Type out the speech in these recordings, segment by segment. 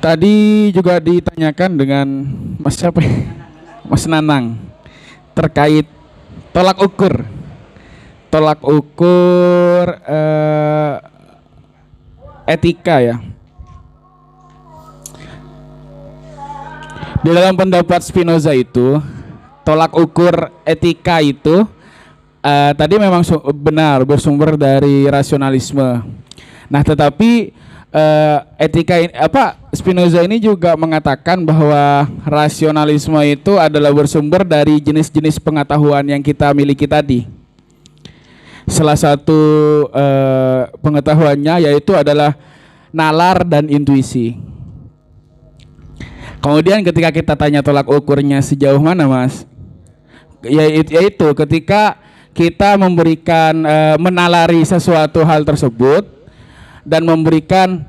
Tadi juga ditanyakan dengan Mas siapa ya? Mas Nanang terkait tolak ukur. Tolak ukur etika ya. Di dalam pendapat Spinoza itu, tolak ukur etika itu tadi memang benar bersumber dari rasionalisme. Nah, tetapi etika ini, Spinoza ini juga mengatakan bahwa rasionalisme itu adalah bersumber dari jenis-jenis pengetahuan yang kita miliki tadi. Salah satu pengetahuannya yaitu adalah nalar dan intuisi. Kemudian ketika kita tanya tolak ukurnya sejauh mana, Mas? Yaitu ketika kita memberikan menalari sesuatu hal tersebut dan memberikan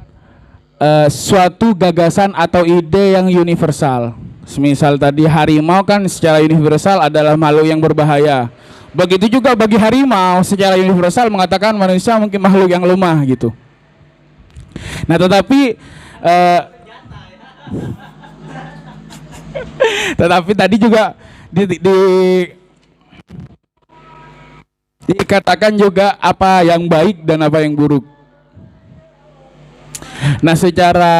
suatu gagasan atau ide yang universal. Semisal tadi harimau kan secara universal adalah makhluk yang berbahaya. Begitu juga bagi harimau secara universal mengatakan manusia mungkin makhluk yang lemah gitu. Nah, tetapi tetapi tadi juga dikatakan juga apa yang baik dan apa yang buruk. Nah, secara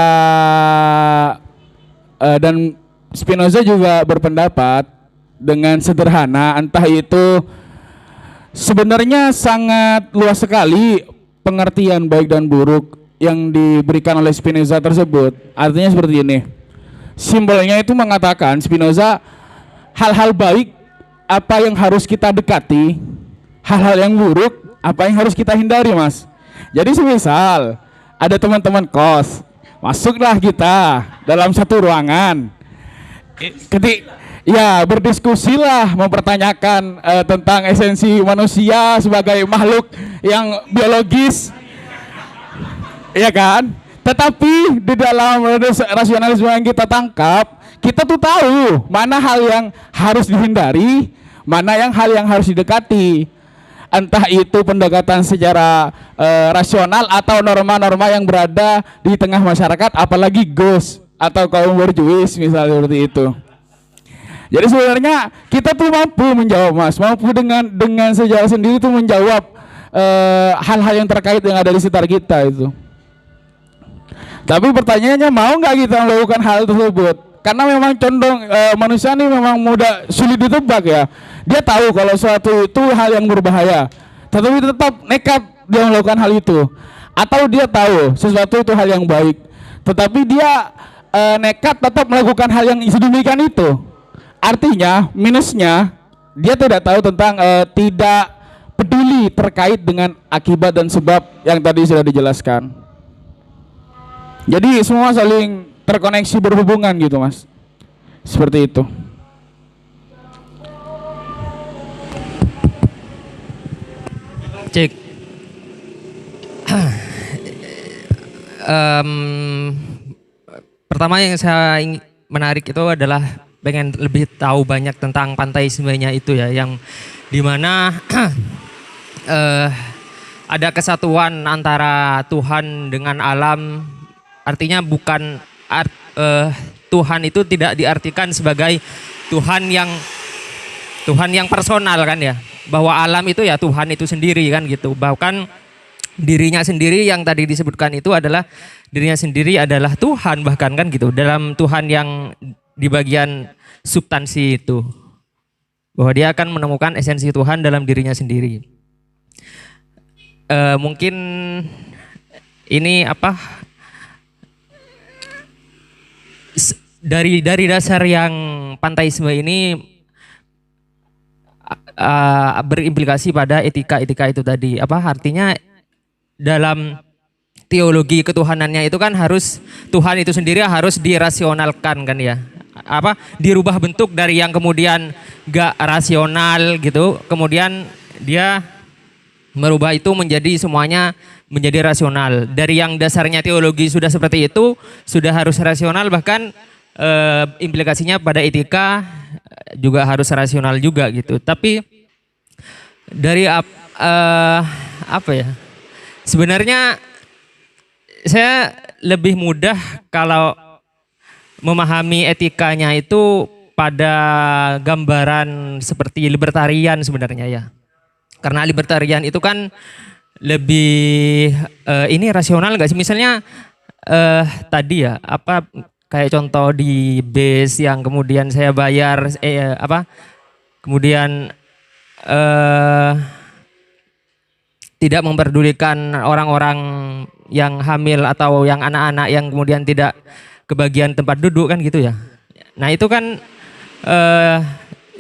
dan Spinoza juga berpendapat dengan sederhana, entah itu sebenarnya sangat luas sekali pengertian baik dan buruk yang diberikan oleh Spinoza tersebut. Artinya seperti ini. Simbolnya itu mengatakan Spinoza, hal-hal baik apa yang harus kita dekati, hal-hal yang buruk apa yang harus kita hindari, Mas. Jadi semisal ada teman-teman kos, masuklah kita dalam satu ruangan. Ya, berdiskusilah, mempertanyakan tentang esensi manusia sebagai makhluk yang biologis. Iya kan? Tetapi di dalam rasionalisme yang kita tangkap, kita tuh tahu mana hal yang harus dihindari, mana hal yang harus didekati. Entah itu pendekatan secara rasional atau norma-norma yang berada di tengah masyarakat, apalagi GOS atau kaum borjuis misalnya seperti itu. Jadi sebenarnya kita tuh mampu menjawab, Mas, mampu dengan sejarah sendiri tuh menjawab hal-hal yang terkait yang ada di sekitar kita itu. Tapi pertanyaannya, mau nggak kita melakukan hal tersebut? Karena memang condong manusia ini memang sulit ditebak ya. Dia tahu kalau suatu itu hal yang berbahaya, tetapi tetap nekat dia melakukan hal itu. Atau dia tahu sesuatu itu hal yang baik, tetapi dia nekat tetap melakukan hal yang sedemikian itu. Artinya minusnya dia tidak tahu tentang tidak peduli terkait dengan akibat dan sebab yang tadi sudah dijelaskan. Jadi semua saling terkoneksi berhubungan gitu, Mas. Seperti itu. Cek. Pertama yang saya menarik itu adalah pengen lebih tahu banyak tentang panteismenya itu ya, yang dimana ada kesatuan antara Tuhan dengan alam. Artinya bukan Tuhan itu tidak diartikan sebagai Tuhan yang personal kan ya, bahwa alam itu ya Tuhan itu sendiri kan gitu. Bahkan dirinya sendiri yang tadi disebutkan itu adalah dirinya sendiri adalah Tuhan bahkan kan gitu, dalam Tuhan yang di bagian substansi itu, bahwa dia akan menemukan esensi Tuhan dalam dirinya sendiri. Mungkin ini dari dasar yang panteisme ini berimplikasi pada etika itu tadi. Artinya dalam teologi ketuhanannya itu kan harus Tuhan itu sendiri harus dirasionalkan kan ya. Dirubah bentuk dari yang kemudian gak rasional gitu, kemudian dia merubah itu menjadi semuanya menjadi rasional. Dari yang dasarnya teologi sudah seperti itu, sudah harus rasional, bahkan implikasinya pada etika juga harus rasional juga gitu. Tapi dari sebenarnya saya lebih mudah kalau memahami etikanya itu pada gambaran seperti libertarian sebenarnya ya. Karena libertarian itu kan lebih ini rasional nggak sih? Misalnya tadi ya apa kayak contoh di base yang kemudian saya bayar kemudian tidak memperdulikan orang-orang yang hamil atau yang anak-anak yang kemudian tidak kebagian tempat duduk kan gitu ya. Nah itu kan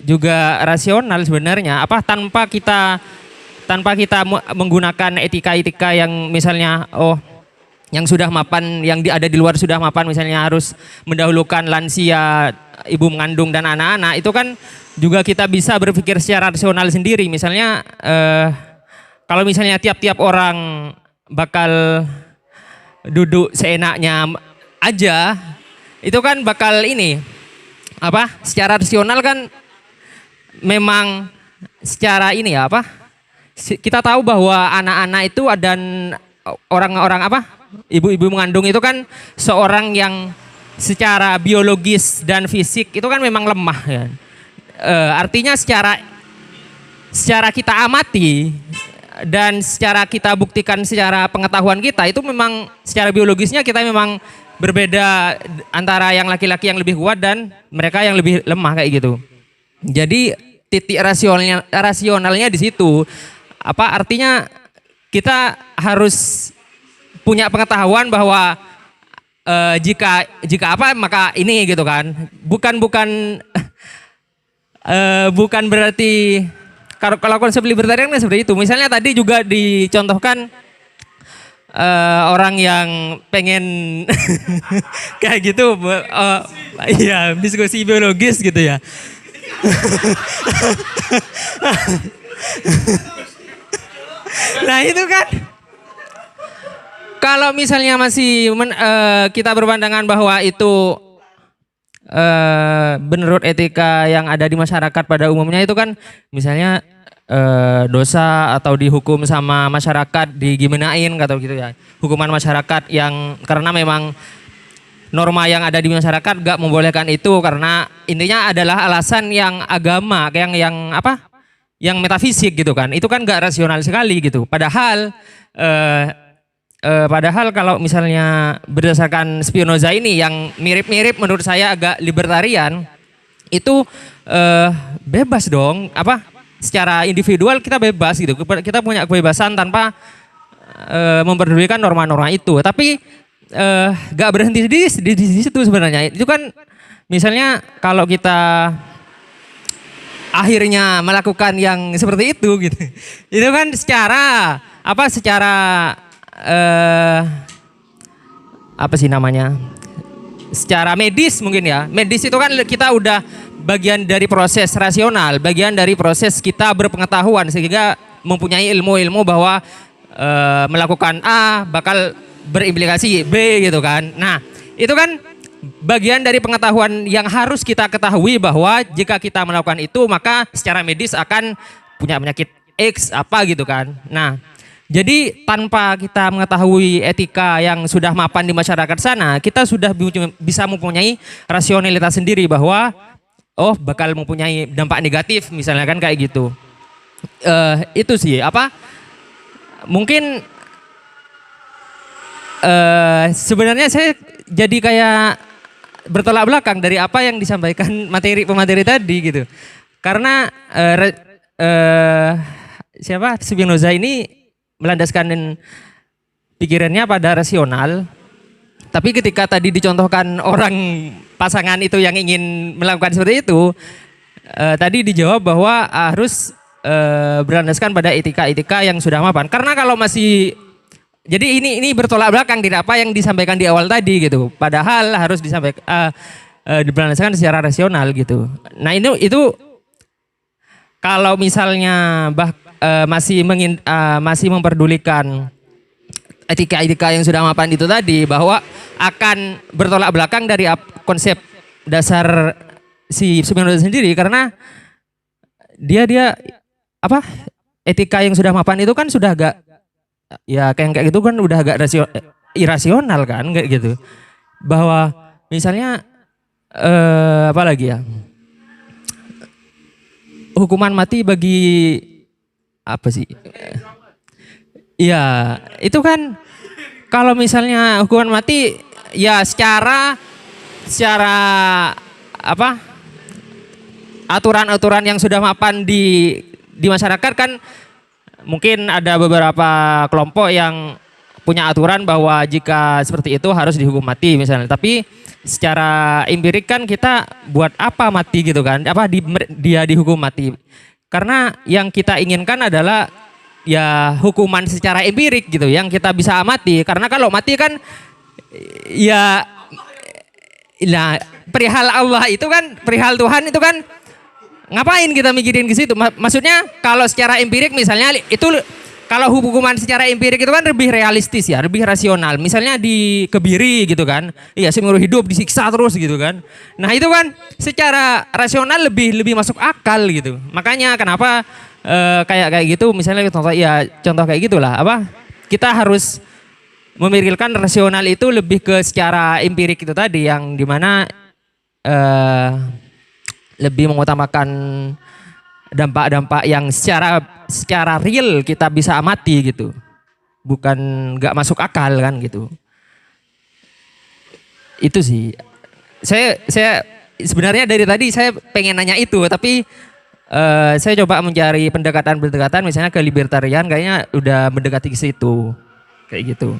juga rasional sebenarnya. Apa tanpa kita menggunakan etika-etika yang misalnya yang sudah mapan, yang ada di luar sudah mapan, misalnya harus mendahulukan lansia, ibu mengandung dan anak-anak, itu kan juga kita bisa berpikir secara rasional sendiri. Misalnya kalau misalnya tiap-tiap orang bakal duduk seenaknya aja, itu kan bakal ini secara rasional kan memang secara ini ya kita tahu bahwa anak-anak itu dan orang-orang ibu-ibu mengandung itu kan seorang yang secara biologis dan fisik itu kan memang lemah ya. Artinya secara kita amati dan secara kita buktikan secara pengetahuan kita itu memang secara biologisnya kita memang berbeda antara yang laki-laki yang lebih kuat dan mereka yang lebih lemah kayak gitu. Jadi titik rasionalnya di situ. Artinya kita harus punya pengetahuan bahwa jika maka ini gitu kan. Bukan berarti kalau konsep libertarian kan seperti itu. Misalnya tadi juga dicontohkan orang yang pengen kayak gitu, iya diskusi biologis gitu ya. Nah itu kan kalau misalnya masih kita berpandangan bahwa itu menurut etika yang ada di masyarakat pada umumnya itu kan misalnya dosa atau dihukum sama masyarakat digiminain atau gitu ya, hukuman masyarakat yang karena memang norma yang ada di masyarakat gak membolehkan itu karena intinya adalah alasan yang agama yang metafisik gitu kan, itu kan gak rasional sekali gitu. Padahal kalau misalnya berdasarkan Spinoza ini yang mirip-mirip menurut saya agak libertarian, itu bebas dong, secara individual kita bebas gitu, kita punya kebebasan tanpa memperdulikan norma-norma itu. Tapi gak berhenti di situ sebenarnya. Itu kan misalnya kalau kita akhirnya melakukan yang seperti itu gitu, itu kan secara secara medis mungkin ya. Medis itu kan kita udah bagian dari proses rasional, bagian dari proses kita berpengetahuan sehingga mempunyai ilmu bahwa melakukan A bakal berimplikasi B gitu kan. Nah itu kan bagian dari pengetahuan yang harus kita ketahui bahwa jika kita melakukan itu maka secara medis akan punya penyakit X gitu kan. Nah jadi tanpa kita mengetahui etika yang sudah mapan di masyarakat sana, kita sudah bisa mempunyai rasionalitas sendiri bahwa bakal mempunyai dampak negatif misalnya kan kayak gitu. Itu sih mungkin sebenarnya saya jadi kayak bertolak belakang dari apa yang disampaikan pemateri tadi gitu. Karena Spinoza ini melandaskan pikirannya pada rasional. Tapi ketika tadi dicontohkan orang pasangan itu yang ingin melakukan seperti itu, tadi dijawab bahwa harus berlandaskan pada etika-etika yang sudah mapan. Karena kalau masih jadi ini bertolak belakang tidak apa yang disampaikan di awal tadi gitu. Padahal harus disampaikan diberlandaskan secara rasional gitu. Nah itu kalau misalnya masih memperdulikan etika-etika yang sudah mapan itu tadi, bahwa akan bertolak belakang dari konsep dasar si Spinoza sendiri, karena dia etika yang sudah mapan itu kan sudah agak ya kayak gitu kan udah agak irasional kan kayak gitu. Bahwa misalnya Apa lagi ya? Hukuman mati bagi apa sih? Ya, itu kan kalau misalnya hukuman mati ya secara apa? Aturan-aturan yang sudah mapan di masyarakat kan mungkin ada beberapa kelompok yang punya aturan bahwa jika seperti itu harus dihukum mati misalnya. Tapi secara empirik kan kita buat apa mati gitu kan? Dia dihukum mati? Karena yang kita inginkan adalah ya hukuman secara empirik gitu yang kita bisa amati. Karena kalau mati kan ya nah perihal Allah itu kan, perihal Tuhan itu kan ngapain kita mikirin ke situ? Maksudnya kalau secara empirik misalnya itu kalau hukuman secara empirik itu kan lebih realistis ya, lebih rasional. Misalnya di Kebiri gitu kan, iya seumur hidup disiksa terus gitu kan. Nah itu kan secara rasional lebih masuk akal gitu. Makanya kenapa kayak gitu, misalnya contoh kayak gitulah. Kita harus memikirkan rasional itu lebih ke secara empirik itu tadi, yang dimana lebih mengutamakan dampak-dampak yang secara real kita bisa amati gitu, bukan nggak masuk akal kan gitu. Itu sih saya sebenarnya dari tadi saya pengen nanya itu, tapi saya coba mencari pendekatan misalnya ke libertarian, kayaknya udah mendekati ke situ kayak gitu.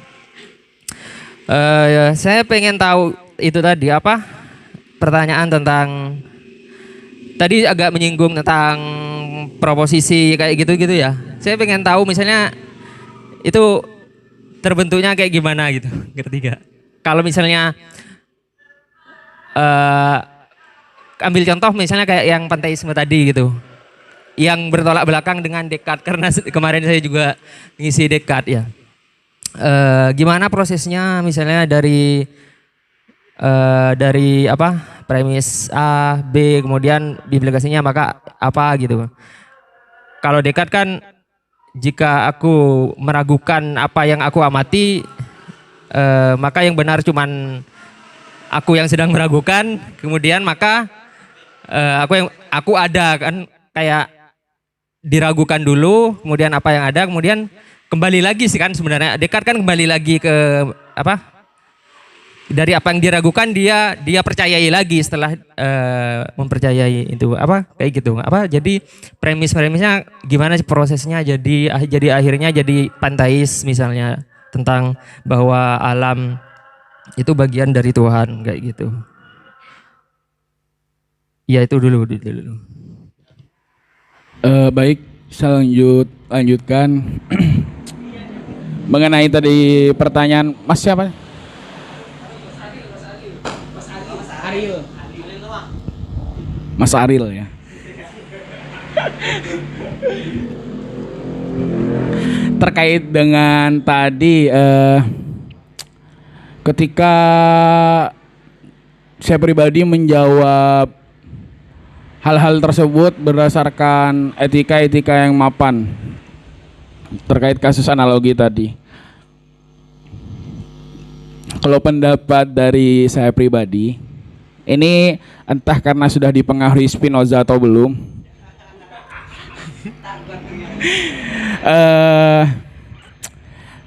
Saya pengen tahu itu tadi pertanyaan tentang tadi agak menyinggung tentang proposisi kayak gitu ya. Saya pengen tahu misalnya itu terbentuknya kayak gimana gitu, ngerti gak? Kalau misalnya ambil contoh misalnya kayak yang panteisme tadi gitu, yang bertolak belakang dengan Descartes, karena kemarin saya juga ngisi Descartes ya. Gimana prosesnya misalnya dari premis A, B, kemudian implikasinya maka apa gitu. Kalau Descartes kan jika aku meragukan apa yang aku amati, maka yang benar cuman aku yang sedang meragukan, kemudian maka aku ada kan, kayak diragukan dulu, kemudian apa yang ada, kemudian kembali lagi sih kan sebenarnya Descartes kan kembali lagi ke dari apa yang diragukan dia percayai lagi setelah mempercayai itu kayak gitu. Jadi premisnya gimana sih prosesnya jadi akhirnya jadi panteis misalnya, tentang bahwa alam itu bagian dari Tuhan kayak gitu. Ya itu dulu. Baik, saya lanjutkan mengenai tadi pertanyaan Mas siapa? Mas Aril ya. Terkait dengan tadi ketika saya pribadi menjawab hal-hal tersebut berdasarkan etika-etika yang mapan terkait kasus analogi tadi. Kalau pendapat dari saya pribadi, ini entah karena sudah dipengaruhi Spinoza atau belum,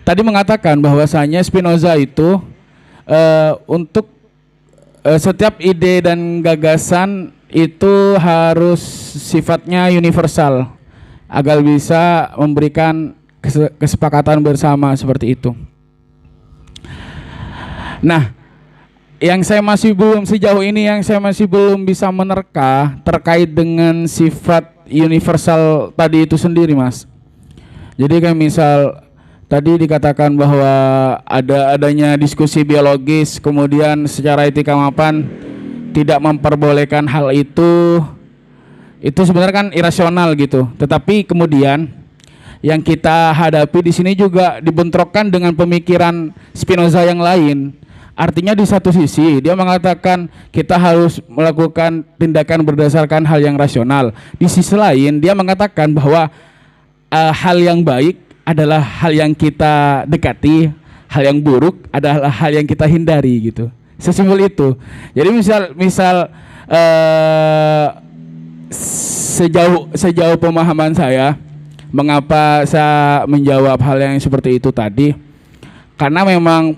tadi mengatakan bahwasanya Spinoza itu untuk setiap ide dan gagasan itu harus sifatnya universal agar bisa memberikan kesepakatan bersama seperti itu. Nah, yang saya masih belum bisa menerka terkait dengan sifat universal tadi itu sendiri, Mas. Jadi kayak misal tadi dikatakan bahwa adanya diskusi biologis, kemudian secara etika mapan tidak memperbolehkan hal itu sebenarnya kan irasional gitu. Tetapi kemudian yang kita hadapi di sini juga dibentrokkan dengan pemikiran Spinoza yang lain. Artinya di satu sisi dia mengatakan kita harus melakukan tindakan berdasarkan hal yang rasional. Di sisi lain dia mengatakan bahwa hal yang baik adalah hal yang kita dekati, hal yang buruk adalah hal yang kita hindari gitu. Sesimpel itu. Jadi misal sejauh pemahaman saya, mengapa saya menjawab hal yang seperti itu tadi? Karena memang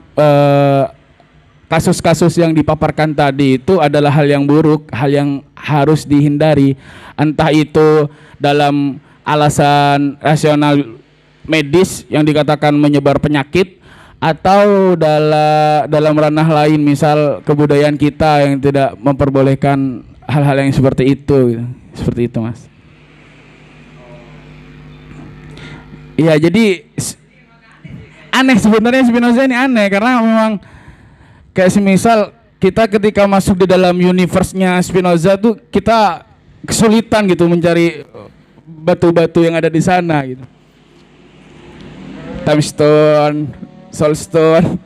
kasus-kasus yang dipaparkan tadi itu adalah hal yang buruk, hal yang harus dihindari. Entah itu dalam alasan rasional medis yang dikatakan menyebar penyakit, atau dalam ranah lain, misal kebudayaan kita yang tidak memperbolehkan hal-hal yang seperti itu, gitu. Seperti itu, Mas. Iya, jadi aneh sebenarnya Spinoza ini aneh karena memang kayak semisal kita ketika masuk di dalam universe-nya Spinoza tuh kita kesulitan gitu mencari batu-batu yang ada di sana gitu. Time stone, soul stone,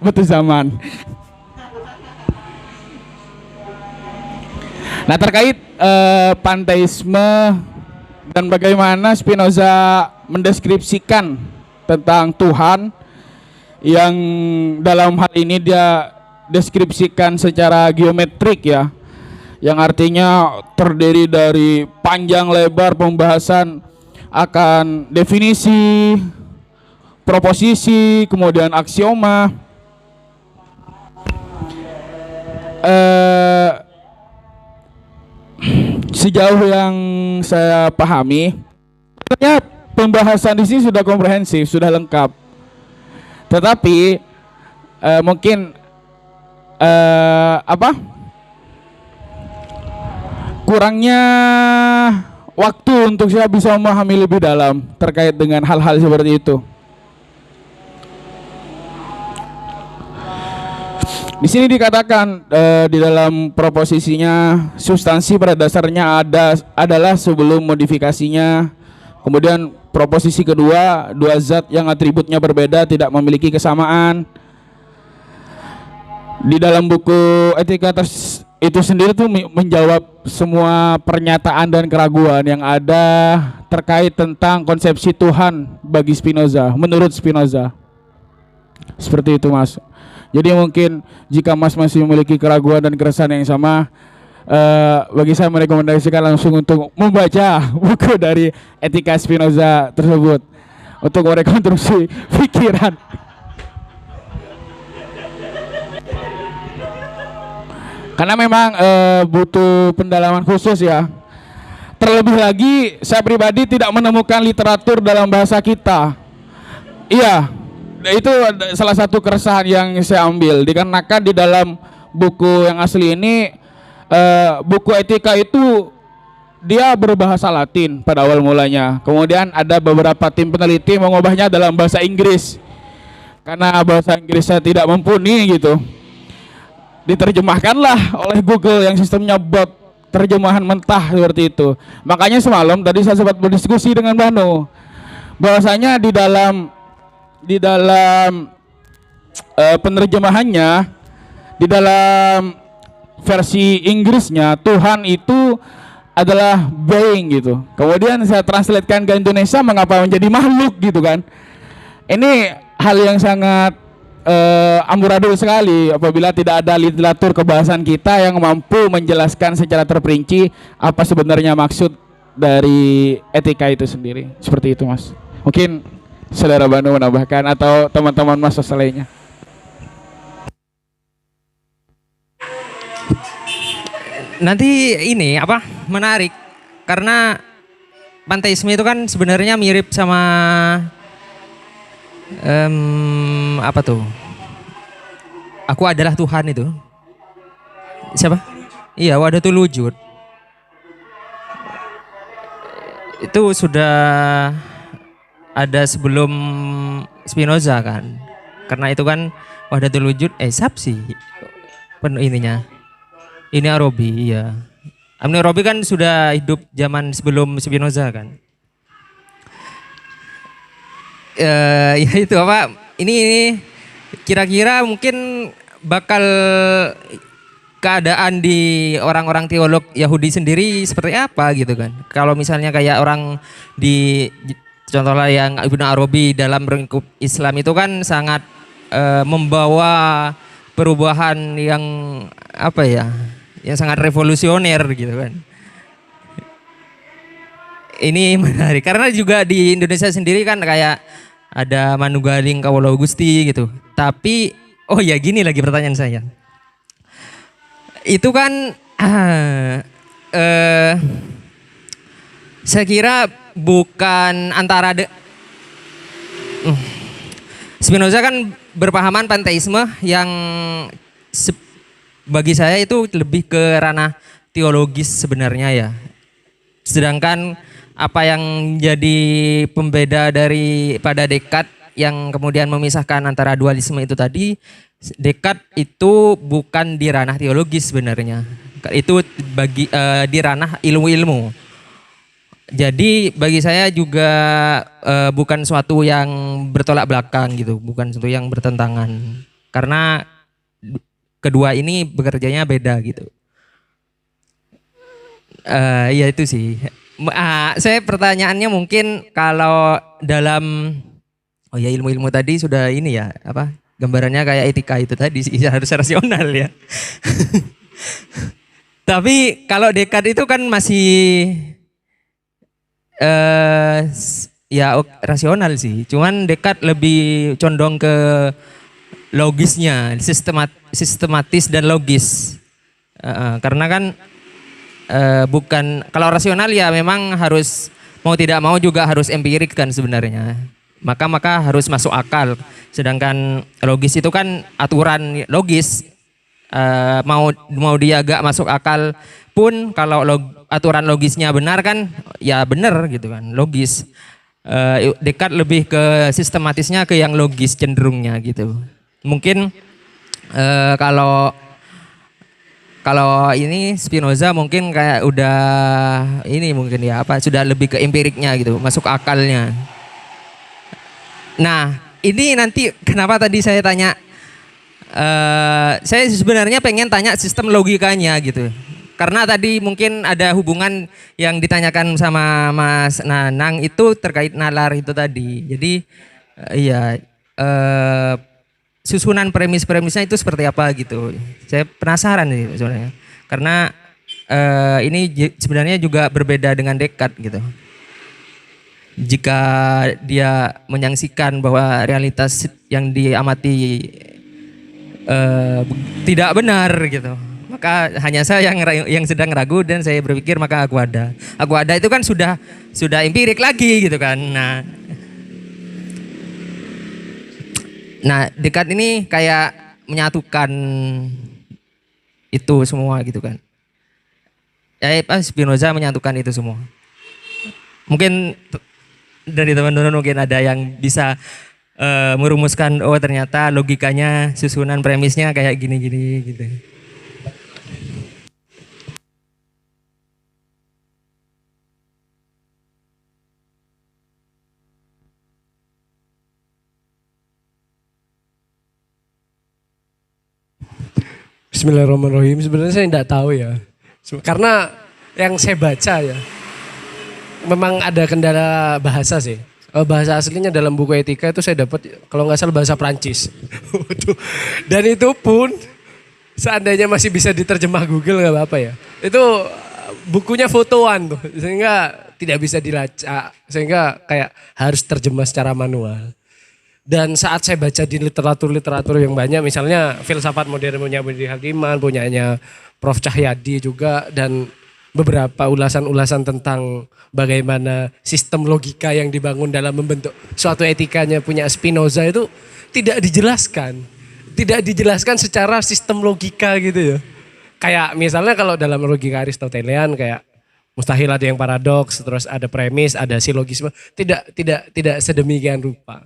batu zaman. Nah, terkait panteisme dan bagaimana Spinoza mendeskripsikan tentang Tuhan, yang dalam hal ini dia deskripsikan secara geometrik ya, yang artinya terdiri dari panjang lebar pembahasan akan definisi, proposisi, kemudian aksioma. Sejauh yang saya pahami, sebenarnya pembahasan di sini sudah komprehensif, sudah lengkap. Tetapi mungkin kurangnya waktu untuk saya bisa memahami lebih dalam terkait dengan hal-hal seperti itu. Di sini dikatakan di dalam proposisinya, substansi pada dasarnya adalah sebelum modifikasinya. Kemudian proposisi kedua, dua zat yang atributnya berbeda tidak memiliki kesamaan. Di dalam buku Etika itu sendiri tuh menjawab semua pernyataan dan keraguan yang ada terkait tentang konsepsi Tuhan bagi Spinoza, menurut Spinoza. Seperti itu, Mas. Jadi mungkin jika Mas masih memiliki keraguan dan keresahan yang sama, bagi saya merekomendasikan langsung untuk membaca buku dari Etika Spinoza tersebut untuk merekonstruksi pikiran. Karena memang butuh pendalaman khusus ya. Terlebih lagi saya pribadi tidak menemukan literatur dalam bahasa kita. Iya. Itu salah satu keresahan yang saya ambil, dikarenakan di dalam buku yang asli ini, buku etika itu dia berbahasa Latin pada awal mulanya. Kemudian ada beberapa tim peneliti mengubahnya dalam bahasa Inggris karena bahasa Inggrisnya tidak mumpuni gitu. Diterjemahkanlah oleh Google yang sistemnya bot terjemahan mentah seperti itu. Makanya semalam tadi saya sempat berdiskusi dengan Banu bahwasanya di dalam penerjemahannya, di dalam versi Inggrisnya, Tuhan itu adalah being gitu. Kemudian saya translatekan ke Indonesia, mengapa menjadi makhluk gitu kan. Ini hal yang sangat amburadul sekali apabila tidak ada literatur kebahasan kita yang mampu menjelaskan secara terperinci apa sebenarnya maksud dari etika itu sendiri. Seperti itu, Mas. Mungkin Saudara Banu menambahkan atau teman-teman Mas lainnya. Nanti ini menarik karena panteisme itu kan sebenarnya mirip sama Aku adalah Tuhan itu. Siapa? Iya, Wahdatul Wujud. Itu sudah ada sebelum Spinoza kan. Karena itu kan Wahdatul Wujud sih penuh ininya. Ini Arabi, iya. Ibnu Arabi kan sudah hidup zaman sebelum Spinoza kan. Ya itu ini kira-kira mungkin bakal keadaan di orang-orang teolog Yahudi sendiri seperti apa gitu kan. Kalau misalnya kayak orang di contohnya yang Ibnu Arabi dalam lingkup Islam itu kan sangat membawa perubahan yang apa ya, yang sangat revolusioner gitu kan. Ini menarik karena juga di Indonesia sendiri kan kayak ada Manugaling Kawula Gusti gitu. Tapi oh ya gini lagi pertanyaan saya. Itu kan saya kira bukan antara Spinoza kan berpahaman panteisme yang bagi saya itu lebih ke ranah teologis sebenarnya ya. Sedangkan apa yang jadi pembeda pada Descartes yang kemudian memisahkan antara dualisme itu tadi, Descartes itu bukan di ranah teologis sebenarnya. Itu di ranah ilmu-ilmu. Jadi bagi saya juga bukan suatu yang bertolak belakang gitu, bukan suatu yang bertentangan. Karena kedua ini bekerjanya beda gitu. Ya itu sih. Saya pertanyaannya mungkin kalau dalam ilmu-ilmu tadi sudah ini ya apa gambarannya kayak etika itu tadi sih harus rasional ya. Tapi kalau Descartes itu kan masih rasional sih. Cuman Descartes lebih condong ke logisnya, sistematis dan logis. Karena kan bukan kalau rasional ya memang harus mau tidak mau juga harus empirik kan sebenarnya. Maka harus masuk akal. Sedangkan logis itu kan aturan logis. Mau dia gak masuk akal pun kalau aturan logisnya benar kan ya benar gitu kan, logis. Descartes lebih ke sistematisnya ke yang logis cenderungnya gitu. Mungkin kalau ini Spinoza mungkin kayak udah ini mungkin ya apa sudah lebih ke empiriknya gitu, masuk akalnya. Nah, ini nanti kenapa tadi saya tanya saya sebenarnya pengen tanya sistem logikanya gitu. Karena tadi mungkin ada hubungan yang ditanyakan sama Mas Nanang itu terkait nalar itu tadi. Jadi susunan premis-premisnya itu seperti apa gitu. Saya penasaran nih sebenarnya. Karena ini sebenarnya juga berbeda dengan Descartes gitu. Jika dia menyaksikan bahwa realitas yang diamati tidak benar gitu, maka hanya saya yang sedang ragu dan saya berpikir maka aku ada itu kan sudah empirik lagi gitu kan. Nah, Descartes ini kayak menyatukan itu semua gitu kan. Spinoza menyatukan itu semua. Mungkin dari teman-teman mungkin ada yang bisa merumuskan oh ternyata logikanya susunan premisnya kayak gini-gini gitu. Bismillahirrahmanirrahim. Sebenarnya saya tidak tahu ya. Karena yang saya baca ya, memang ada kendala bahasa sih. Bahasa aslinya dalam buku etika itu saya dapat kalau nggak salah bahasa Prancis. Dan itu pun seandainya masih bisa diterjemah Google nggak apa-apa ya. Itu bukunya fotoan tuh, sehingga tidak bisa dilacak, sehingga kayak harus terjemah secara manual. Dan saat saya baca di literatur yang banyak, misalnya filsafat modern punya Budi Hakiman, punyanya Prof. Cahyadi juga, dan beberapa ulasan-ulasan tentang bagaimana sistem logika yang dibangun dalam membentuk suatu etikanya punya Spinoza itu tidak dijelaskan. Tidak dijelaskan secara sistem logika gitu ya. Kayak misalnya kalau dalam logika Aristotelian kayak mustahil ada yang paradoks, terus ada premis, ada silogisme, tidak sedemikian rupa.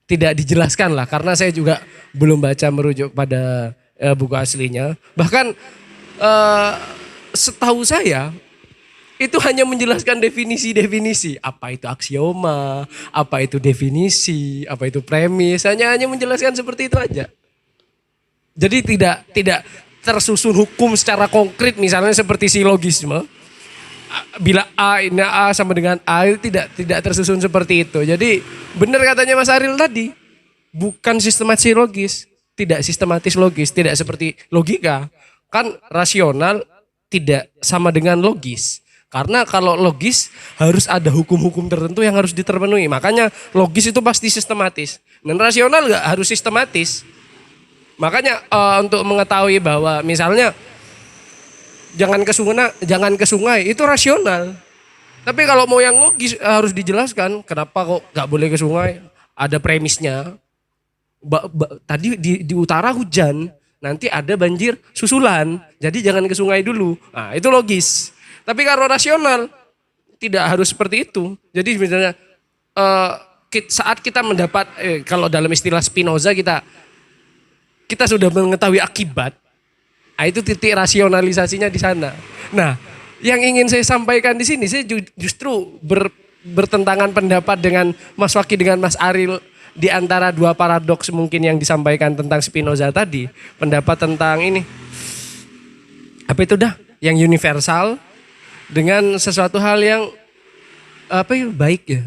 Tidak dijelaskan lah karena saya juga belum baca merujuk pada buku aslinya. Bahkan setahu saya itu hanya menjelaskan definisi-definisi. Apa itu aksioma, apa itu definisi, apa itu premis. Hanya menjelaskan seperti itu aja. Jadi tidak tersusun hukum secara konkret misalnya seperti silogisme. Bila A ini A sama dengan A itu tidak tersusun seperti itu. Jadi benar katanya Mas Ariel tadi, bukan sistematis logis. tidak sistematis logis, tidak seperti logika. Kan rasional tidak sama dengan logis. Karena kalau logis harus ada hukum-hukum tertentu yang harus diterpenuhi. Makanya logis itu pasti sistematis. Dan rasional nggak harus sistematis. Makanya untuk mengetahui bahwa misalnya jangan ke sungai itu rasional. Tapi kalau mau yang logis harus dijelaskan kenapa kok nggak boleh ke sungai. Ada premisnya. Tadi di utara hujan, nanti ada banjir susulan. Jadi jangan ke sungai dulu. Nah, itu logis. Tapi kalau rasional tidak harus seperti itu. Jadi misalnya saat kita mendapat kalau dalam istilah Spinoza kita sudah mengetahui akibat. Nah, itu titik rasionalisasinya di sana. Nah, yang ingin saya sampaikan di sini saya justru bertentangan pendapat dengan Mas Waki dengan Mas Aril di antara dua paradoks mungkin yang disampaikan tentang Spinoza tadi. Pendapat tentang ini. Apa itu dah? Yang universal dengan sesuatu hal yang baik ya.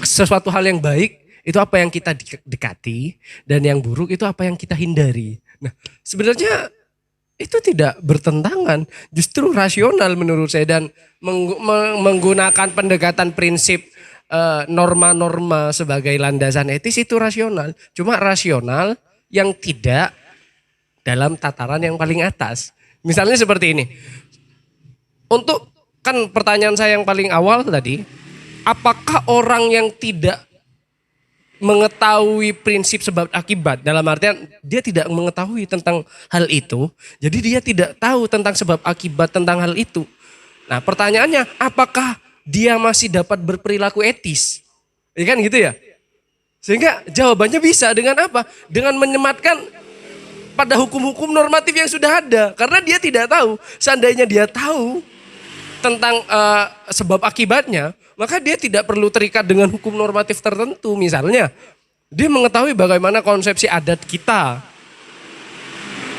Sesuatu hal yang baik itu apa yang kita dekati dan yang buruk itu apa yang kita hindari. Nah, sebenarnya itu tidak bertentangan, justru rasional menurut saya dan menggunakan pendekatan prinsip norma-norma sebagai landasan etis itu rasional. Cuma rasional yang tidak dalam tataran yang paling atas. Misalnya seperti ini. Untuk kan pertanyaan saya yang paling awal tadi, apakah orang yang tidak mengetahui prinsip sebab akibat dalam artian dia tidak mengetahui tentang hal itu, jadi dia tidak tahu tentang sebab akibat tentang hal itu. Nah, pertanyaannya apakah dia masih dapat berperilaku etis? Ya kan gitu ya? Sehingga jawabannya bisa dengan apa? Dengan menyematkan pada hukum-hukum normatif yang sudah ada. Karena dia tidak tahu. Seandainya dia tahu tentang sebab akibatnya, maka dia tidak perlu terikat dengan hukum normatif tertentu. Misalnya, dia mengetahui bagaimana konsepsi adat kita.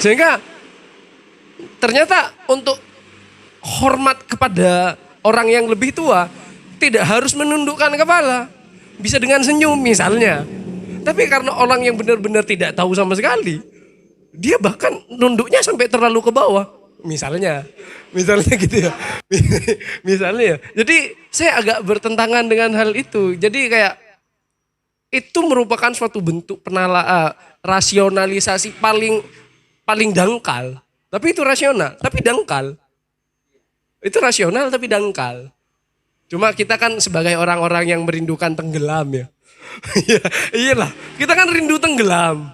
Sehingga ternyata untuk hormat kepada orang yang lebih tua, tidak harus menundukkan kepala. Bisa dengan senyum misalnya. Tapi karena orang yang benar-benar tidak tahu sama sekali, dia bahkan nunduknya sampai terlalu ke bawah. Misalnya gitu ya. Misalnya. Jadi saya agak bertentangan dengan hal itu. Jadi kayak itu merupakan suatu bentuk rasionalisasi paling dangkal. Tapi itu rasional, tapi dangkal. Itu rasional tapi dangkal. Cuma kita kan sebagai orang-orang yang merindukan tenggelam ya. Iyalah, kita kan rindu tenggelam.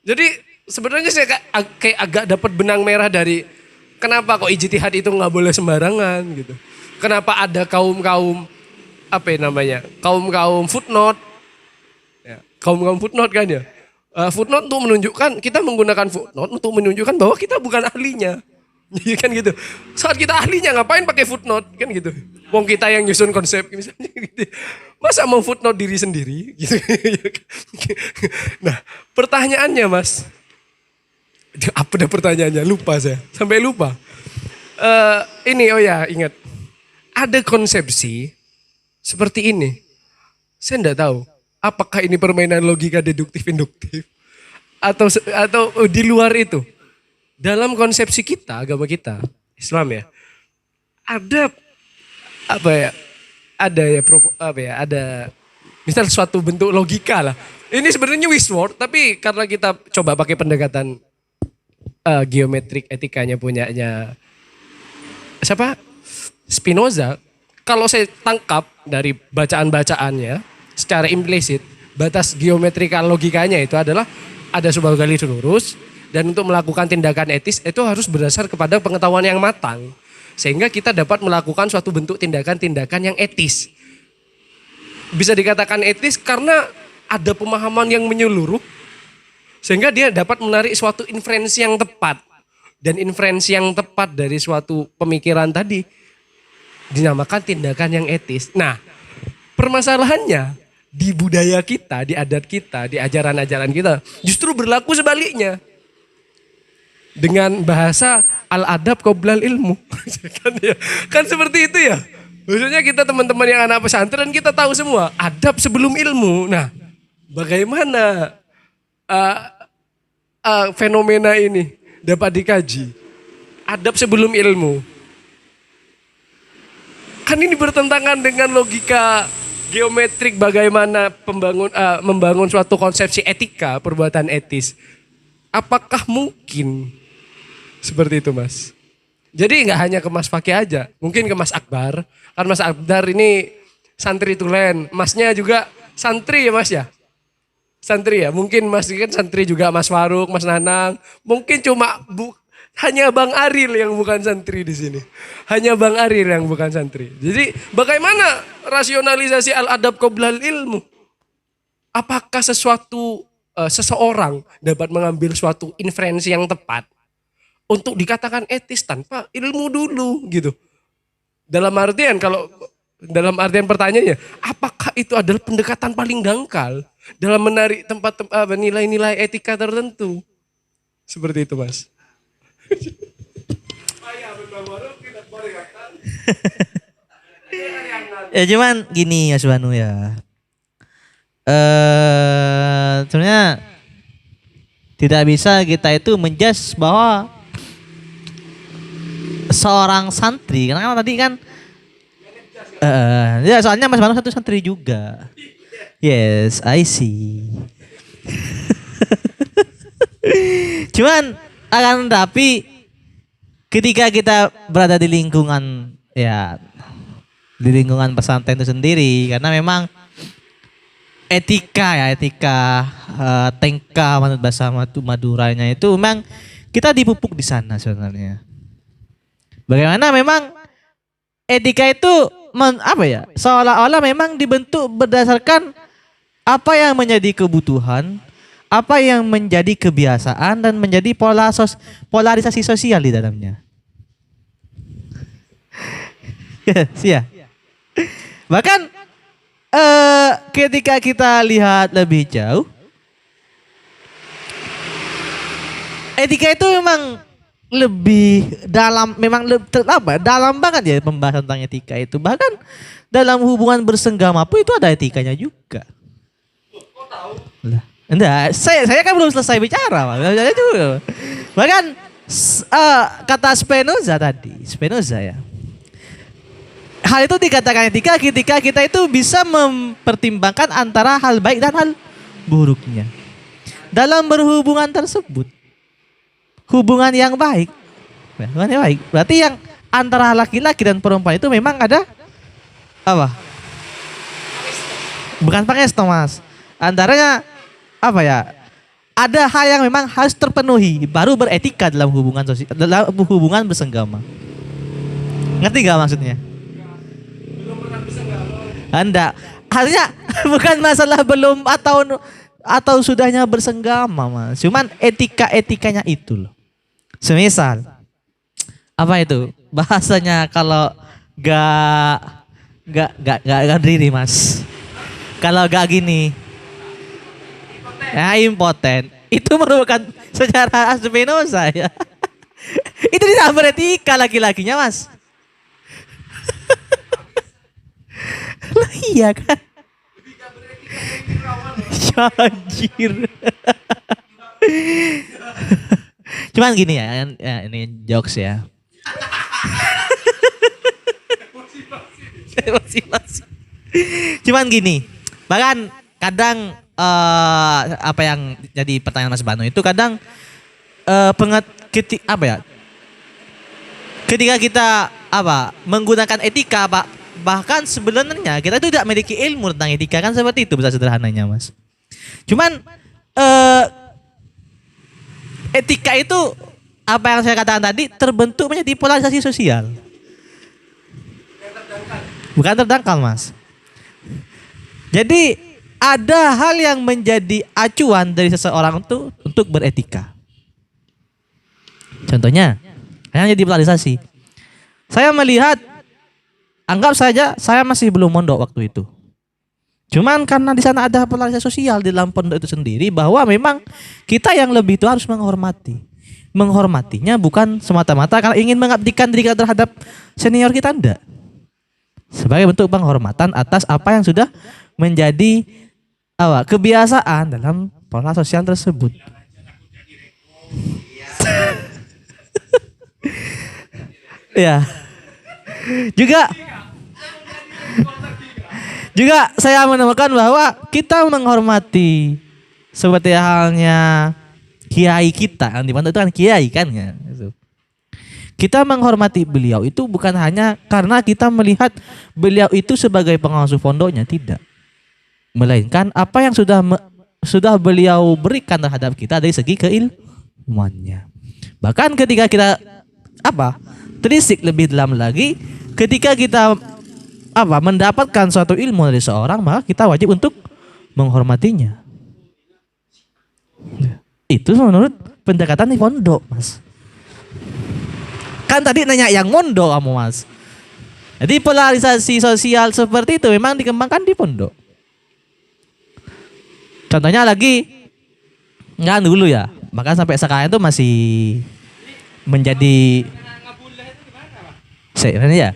Jadi sebenarnya saya kayak agak dapat benang merah dari kenapa kok ijtihad itu nggak boleh sembarangan gitu. Kenapa ada kaum-kaum kaum-kaum footnote. Ya, kaum-kaum footnote kan ya. Footnote untuk menunjukkan, kita menggunakan footnote untuk menunjukkan bahwa kita bukan ahlinya. Kan gitu. Saat kita ahlinya ngapain pakai footnote kan gitu. Wong kita yang nyusun konsep misalnya gitu. Masa mau footnote diri sendiri gitu. Nah, pertanyaannya Mas. Apa dah pertanyaannya? Lupa saya. Sampai lupa. Ingat. Ada konsepsi seperti ini. Saya enggak tahu. Apakah ini permainan logika deduktif-induktif? Atau di luar itu? Dalam konsepsi kita, agama kita, Islam ya. Ada misal suatu bentuk logika lah. Ini sebenarnya wishword, tapi karena kita coba pakai pendekatan geometrik etikanya punyanya siapa? Spinoza. Kalau saya tangkap dari bacaan-bacaannya secara implisit, batas geometrikal logikanya itu adalah ada sebuah garis lurus dan untuk melakukan tindakan etis itu harus berdasar kepada pengetahuan yang matang. Sehingga kita dapat melakukan suatu bentuk tindakan-tindakan yang etis. Bisa dikatakan etis karena ada pemahaman yang menyeluruh. Sehingga dia dapat menarik suatu inferensi yang tepat. Dan inferensi yang tepat dari suatu pemikiran tadi dinamakan tindakan yang etis. Nah, permasalahannya di budaya kita, di adat kita, di ajaran-ajaran kita justru berlaku sebaliknya. Dengan bahasa al-adab qoblal ilmu. kan seperti itu ya. Maksudnya kita teman-teman yang anak pesantren kita tahu semua adab sebelum ilmu. Nah, bagaimana fenomena ini dapat dikaji. Adab sebelum ilmu. Kan ini bertentangan dengan logika geometrik bagaimana membangun suatu konsepsi etika, perbuatan etis. Apakah mungkin seperti itu, Mas? Jadi nggak hanya ke Mas Fakih aja, mungkin ke Mas Akbar. Kan Mas Akbar ini santri tulen, Masnya juga santri ya Mas ya? Santri ya, mungkin Mas kan santri juga, Mas Faruk, Mas Nanang. Mungkin cuma hanya Bang Aril yang bukan santri di sini. Hanya Bang Aril yang bukan santri. Jadi bagaimana rasionalisasi al-adab qoblal ilmu? Apakah seseorang dapat mengambil suatu inferensi yang tepat untuk dikatakan etis tanpa ilmu dulu gitu? Dalam artian pertanyaannya, apakah itu adalah pendekatan paling dangkal dalam menarik nilai-nilai etika tertentu? Seperti itu, Mas. Ya cuman gini ya Subhanu ya. Sebenarnya tidak bisa kita itu menjudge bahwa seorang santri, karena tadi kan ya soalnya Mas Banu satu santri juga. Yes, I see. Cuman akan tapi ketika kita berada di lingkungan pesantren itu sendiri, karena memang etika tengka menurut bahasa Maduranya itu memang kita dipupuk di sana sebenarnya. Bagaimana memang etika itu seolah-olah memang dibentuk berdasarkan apa yang menjadi kebutuhan, apa yang menjadi kebiasaan dan menjadi polarisasi sosial di dalamnya. Ya. Bahkan ketika kita lihat lebih jauh, etika itu memang lebih dalam, dalam banget ya pembahasan tentang etika itu. Bahkan dalam hubungan bersenggama pun itu ada etikanya juga. Enggak, saya kan belum selesai bicara. Bahkan kata Spinoza ya. Hal itu dikatakan etika ketika kita itu bisa mempertimbangkan antara hal baik dan hal buruknya. Dalam berhubungan tersebut, hubungan yang baik, berarti yang antara laki-laki dan perempuan itu memang ada apa? Bukan pangestu, Mas. Antaranya ada hal yang memang harus terpenuhi baru beretika dalam hubungan bersenggama. Ngerti gak maksudnya? Anda artinya bukan masalah belum atau sudahnya bersenggama, Mas. Cuman etikanya itu loh. Semisal apa itu? Bahasanya kalau gak diri, Mas. Kalau gak gini, impoten. Itu merupakan secara Spinoza ya. Itu tidak beretika laki-lakinya, Mas. Lah iya kan? Ya, anjir. Cuman gini ya, ini jokes ya. Cuman gini, bahkan kadang apa yang jadi pertanyaan Mas Banu itu kadang ketika kita menggunakan etika, bahkan sebenarnya kita itu tidak memiliki ilmu tentang etika, kan seperti itu bahasa sederhananya, Mas. Cuman etika itu apa yang saya katakan tadi terbentuk menjadi polarisasi sosial. Bukan terdangkal, Mas. Jadi ada hal yang menjadi acuan dari seseorang itu untuk beretika. Contohnya, hanya jadi polarisasi. Saya melihat, anggap saja saya masih belum mondok waktu itu. Cuman karena di sana ada polarisasi sosial di dalam pondok itu sendiri, bahwa memang kita yang lebih itu harus menghormati. Menghormatinya bukan semata-mata karena ingin mengabdikan diri kita terhadap senior kita, enggak. Sebagai bentuk penghormatan atas apa yang sudah menjadi kebiasaan dalam pola sosial tersebut. Ya. Juga saya menemukan bahwa kita menghormati seperti halnya kiai kita, yang dimana itu kan kiai kan ya. Gitu. Kita menghormati beliau itu bukan hanya karena kita melihat beliau itu sebagai pengasuh pondoknya, tidak. Melainkan apa yang sudah beliau berikan terhadap kita dari segi keilmuannya. Bahkan ketika kita telisik lebih dalam lagi, ketika kita mendapatkan suatu ilmu dari seorang, maka kita wajib untuk menghormatinya. Itu menurut pendekatan di pondok, Mas. Kan tadi nanya yang mondok kamu, Mas. Jadi polarisasi sosial seperti itu memang dikembangkan di pondok. Contohnya lagi, nggak dulu ya, bahkan sampai sekarang itu masih menjadi ya.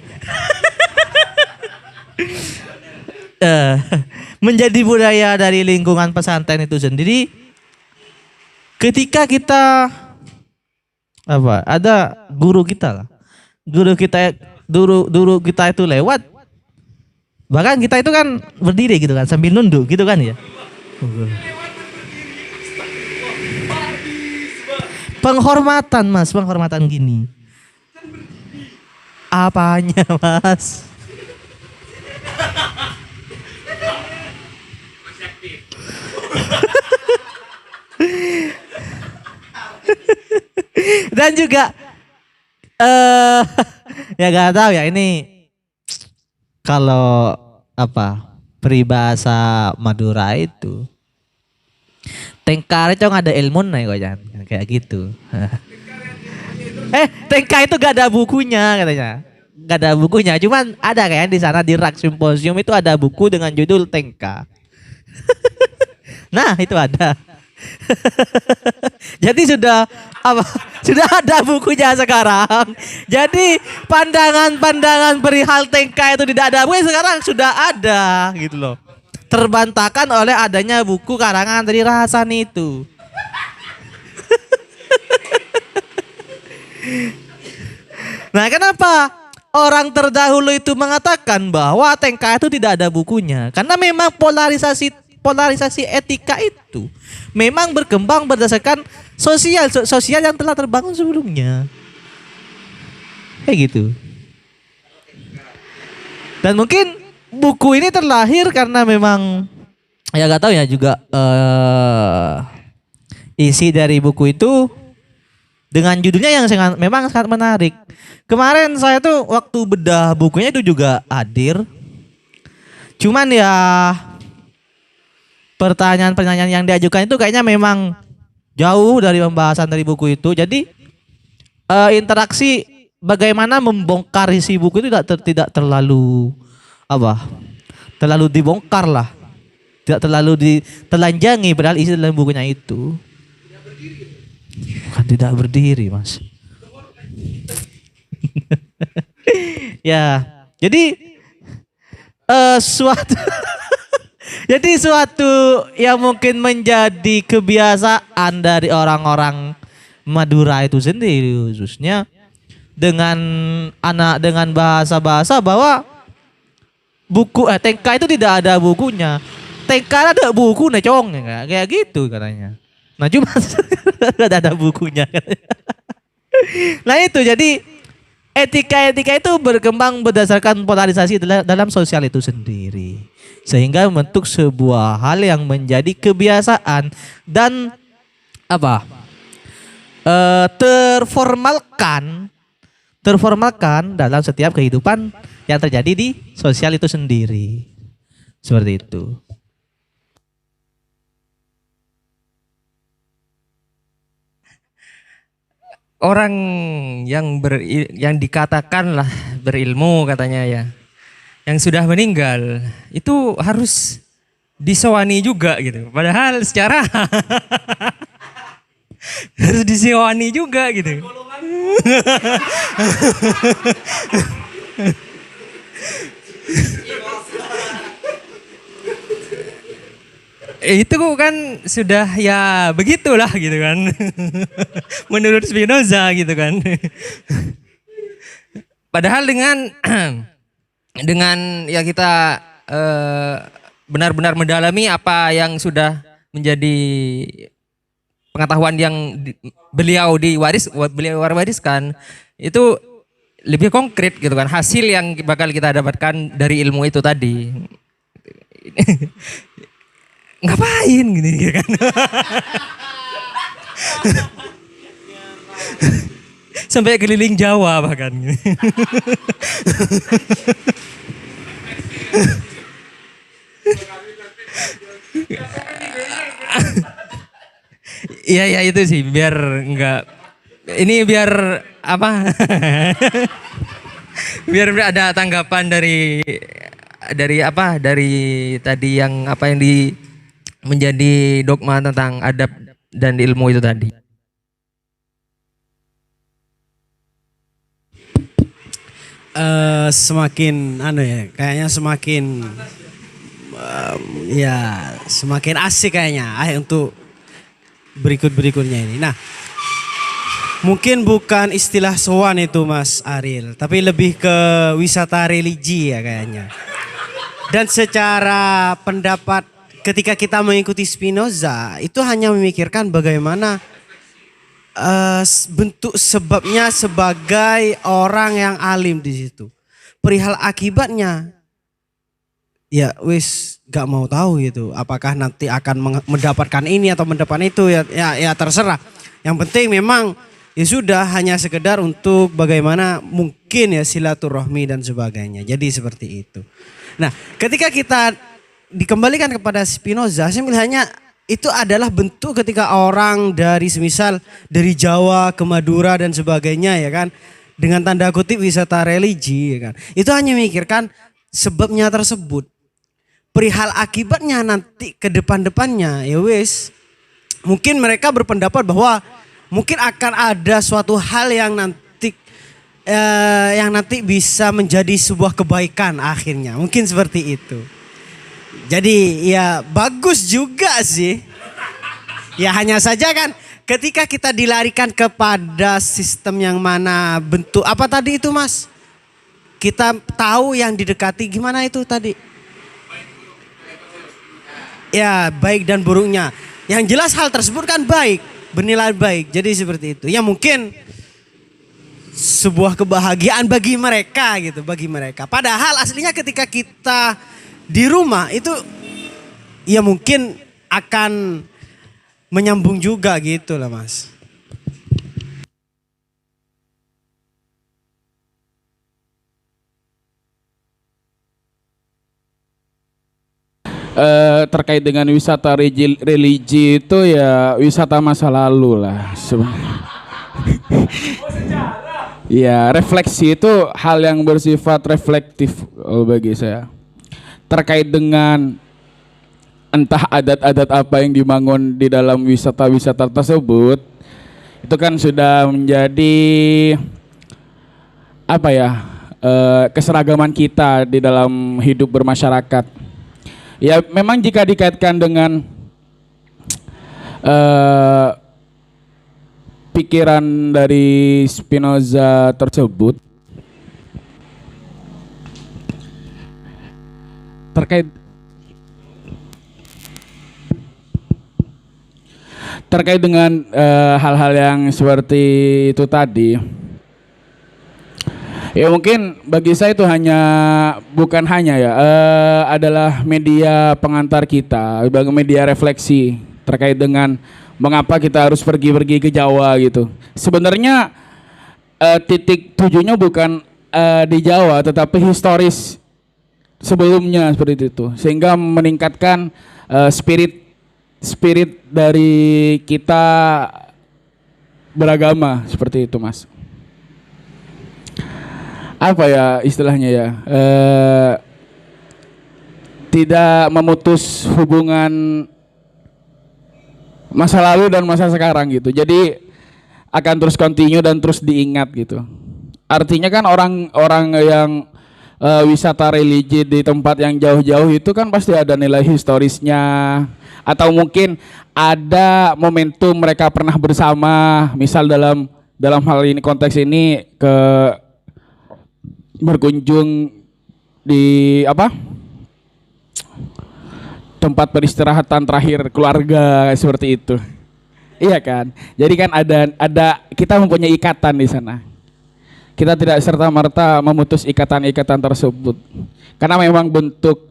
Menjadi budaya dari lingkungan pesantren itu sendiri. Ketika kita ada guru kita itu lewat, bahkan kita itu kan berdiri gitu kan sambil nunduk gitu kan ya. Penghormatan, Mas, penghormatan gini. Apanya, Mas? Dan juga ya gak tahu ya ini kalau peribahasa Madura itu tengkar itu ada ilmu nih kok kayak gitu. Tengkar itu gak ada bukunya katanya. Gak ada bukunya, cuman ada kayak di sana di rak simposium itu ada buku dengan judul Tengkar. Nah, itu ada. Jadi sudah ada bukunya sekarang. Jadi pandangan-pandangan perihal Tengkar itu tidak ada buku, sekarang sudah ada gitu loh. Terbantahkan oleh adanya buku karangan dari Rahasan itu. Nah, kenapa orang terdahulu itu mengatakan bahwa Tengkar itu tidak ada bukunya? Karena memang polarisasi etika itu memang berkembang berdasarkan sosial yang telah terbangun sebelumnya. Kayak gitu. Dan mungkin buku ini terlahir karena memang ya gak tahu ya juga isi dari buku itu dengan judulnya yang memang sangat menarik. Kemarin saya tuh waktu bedah bukunya itu juga hadir. Cuman ya pertanyaan-pertanyaan yang diajukan itu kayaknya memang jauh dari pembahasan dari buku itu. Jadi interaksi bagaimana membongkar isi buku itu tidak terlalu terlalu dibongkar lah, tidak terlalu ditelanjangi padahal isi dalam bukunya itu bukan tidak berdiri, Mas. Ya, jadi suatu yang mungkin menjadi kebiasaan dari orang-orang Madura itu sendiri, khususnya dengan bahasa-bahasa bahwa buku Tengkar itu tidak ada bukunya. Tengkar ada buku necong kayak gitu katanya. Nah cuma tidak ada bukunya. Nah itu jadi etika itu berkembang berdasarkan polarisasi dalam sosial itu sendiri. Sehingga membentuk sebuah hal yang menjadi kebiasaan dan terformalkan dalam setiap kehidupan yang terjadi di sosial itu sendiri. Seperti itu. Orang yang dikatakanlah berilmu katanya ya, yang sudah meninggal itu harus disewani juga gitu. Padahal secara harus disewani juga gitu. Itu kan sudah ya begitulah gitu kan. Menurut Spinoza gitu kan. Padahal dengan dengan ya kita benar-benar mendalami apa yang sudah menjadi pengetahuan yang beliau wariskan itu lebih konkret gitu kan, hasil yang bakal kita dapatkan dari ilmu itu tadi. Ngapain gini kan? Sampai keliling Jawa bahkan. Iya ya itu sih biar enggak ini biar apa? Biar ada tanggapan dari apa? Dari tadi yang apa yang menjadi dogma tentang adab dan ilmu itu tadi. Semakin kayaknya semakin ya semakin asik kayaknya untuk berikutnya ini. Nah, mungkin bukan istilah sowan itu Mas Ariel, tapi lebih ke wisata religi ya kayaknya. Dan secara pendapat ketika kita mengikuti Spinoza itu hanya memikirkan bagaimana bentuk sebabnya sebagai orang yang alim di situ. Perihal akibatnya ya wis gak mau tahu gitu. Apakah nanti akan mendapatkan ini atau mendapatkan itu ya terserah. Yang penting memang ya sudah hanya sekedar untuk bagaimana mungkin ya silaturahmi dan sebagainya. Jadi seperti itu. Nah, ketika kita dikembalikan kepada Spinoza, saya melihatnya itu adalah bentuk ketika orang dari semisal dari Jawa ke Madura dan sebagainya ya kan, dengan tanda kutip wisata religi ya kan, itu hanya memikirkan sebabnya tersebut. Perihal akibatnya nanti ke depan-depannya ya wis, mungkin mereka berpendapat bahwa mungkin akan ada suatu hal yang nanti bisa menjadi sebuah kebaikan akhirnya, mungkin seperti itu. Jadi ya bagus juga sih. Ya hanya saja kan ketika kita dilarikan kepada sistem yang mana bentuk apa tadi itu Mas? Kita tahu yang didekati gimana itu tadi? Ya baik dan buruknya. Yang jelas hal tersebut kan baik, bernilai baik. Jadi seperti itu. Ya mungkin sebuah kebahagiaan bagi mereka gitu, bagi mereka. Padahal aslinya ketika kita di rumah itu ya mungkin akan menyambung juga gitu lah Mas. Terkait dengan wisata religi itu ya wisata masa lalu lah sebenarnya. Ya refleksi itu hal yang bersifat reflektif bagi saya. Terkait dengan entah adat-adat apa yang dibangun di dalam wisata-wisata tersebut, itu kan sudah menjadi apa ya, keseragaman kita di dalam hidup bermasyarakat. Ya memang jika dikaitkan dengan pikiran dari Spinoza tersebut terkait dengan hal-hal yang seperti itu tadi, ya mungkin bagi saya itu bukan hanya ya adalah media pengantar kita, media refleksi terkait dengan mengapa kita harus pergi ke Jawa gitu. Sebenarnya titik tujuannya bukan di Jawa, tetapi historis sebelumnya seperti itu, sehingga meningkatkan spirit dari kita beragama seperti itu Mas. Apa ya istilahnya ya, tidak memutus hubungan masa lalu dan masa sekarang gitu. Jadi akan terus continue dan terus diingat gitu. Artinya kan orang yang wisata religi di tempat yang jauh-jauh itu kan pasti ada nilai historisnya, atau mungkin ada momentum mereka pernah bersama, misal dalam hal ini konteks ini ke berkunjung di apa tempat peristirahatan terakhir keluarga seperti itu. Iya kan? Jadi kan ada kita mempunyai ikatan di sana. Kita tidak serta-merta memutus ikatan-ikatan tersebut. Karena memang bentuk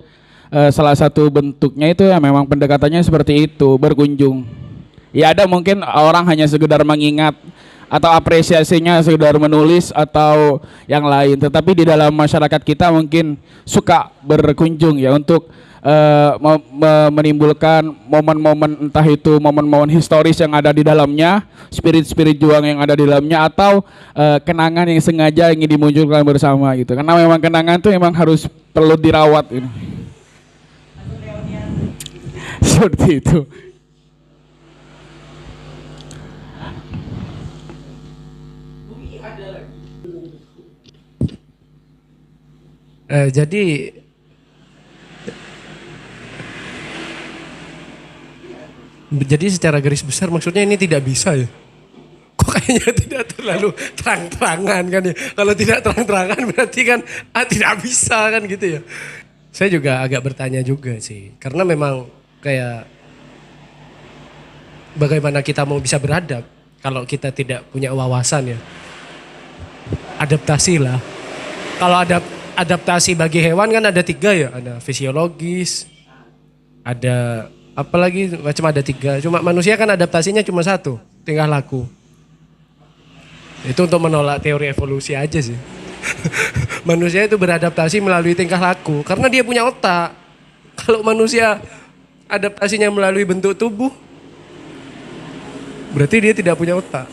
salah satu bentuknya itu ya memang pendekatannya seperti itu, berkunjung. Ya ada mungkin orang hanya sekedar mengingat atau apresiasinya sekedar menulis atau yang lain. Tetapi di dalam masyarakat kita mungkin suka berkunjung ya untuk menimbulkan momen-momen, entah itu momen-momen historis yang ada di dalamnya, spirit-spirit juang yang ada di dalamnya, atau kenangan yang sengaja ingin dimunculkan bersama gitu. Karena memang kenangan itu memang harus perlu dirawat gitu. Seperti itu. Jadi secara garis besar maksudnya ini tidak bisa ya? Kok kayaknya tidak terlalu terang-terangan kan ya? Kalau tidak terang-terangan berarti kan tidak bisa kan gitu ya? Saya juga agak bertanya juga sih. Karena memang kayak bagaimana kita mau bisa beradab kalau kita tidak punya wawasan ya? Adaptasi lah. Kalau adaptasi bagi hewan kan ada 3 ya? Ada fisiologis, ada apalagi macam ada 3. Cuma manusia kan adaptasinya cuma 1, tingkah laku. Itu untuk menolak teori evolusi aja sih. Manusia itu beradaptasi melalui tingkah laku karena dia punya otak. Kalau manusia adaptasinya melalui bentuk tubuh, berarti dia tidak punya otak.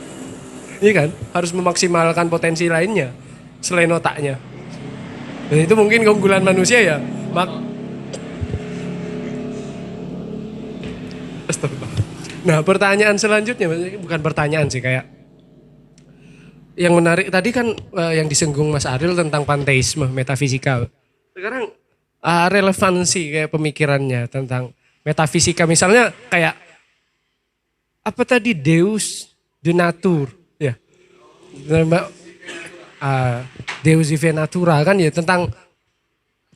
Iya kan? Harus memaksimalkan potensi lainnya selain otaknya. Dan itu mungkin keunggulan manusia ya. Nah pertanyaan selanjutnya, bukan pertanyaan sih, kayak yang menarik tadi kan yang disinggung Mas Ariel tentang panteisme, metafisika. Sekarang relevansi kayak pemikirannya tentang metafisika, misalnya kayak apa tadi, Deus de nature ya, Deus vive natura kan ya, tentang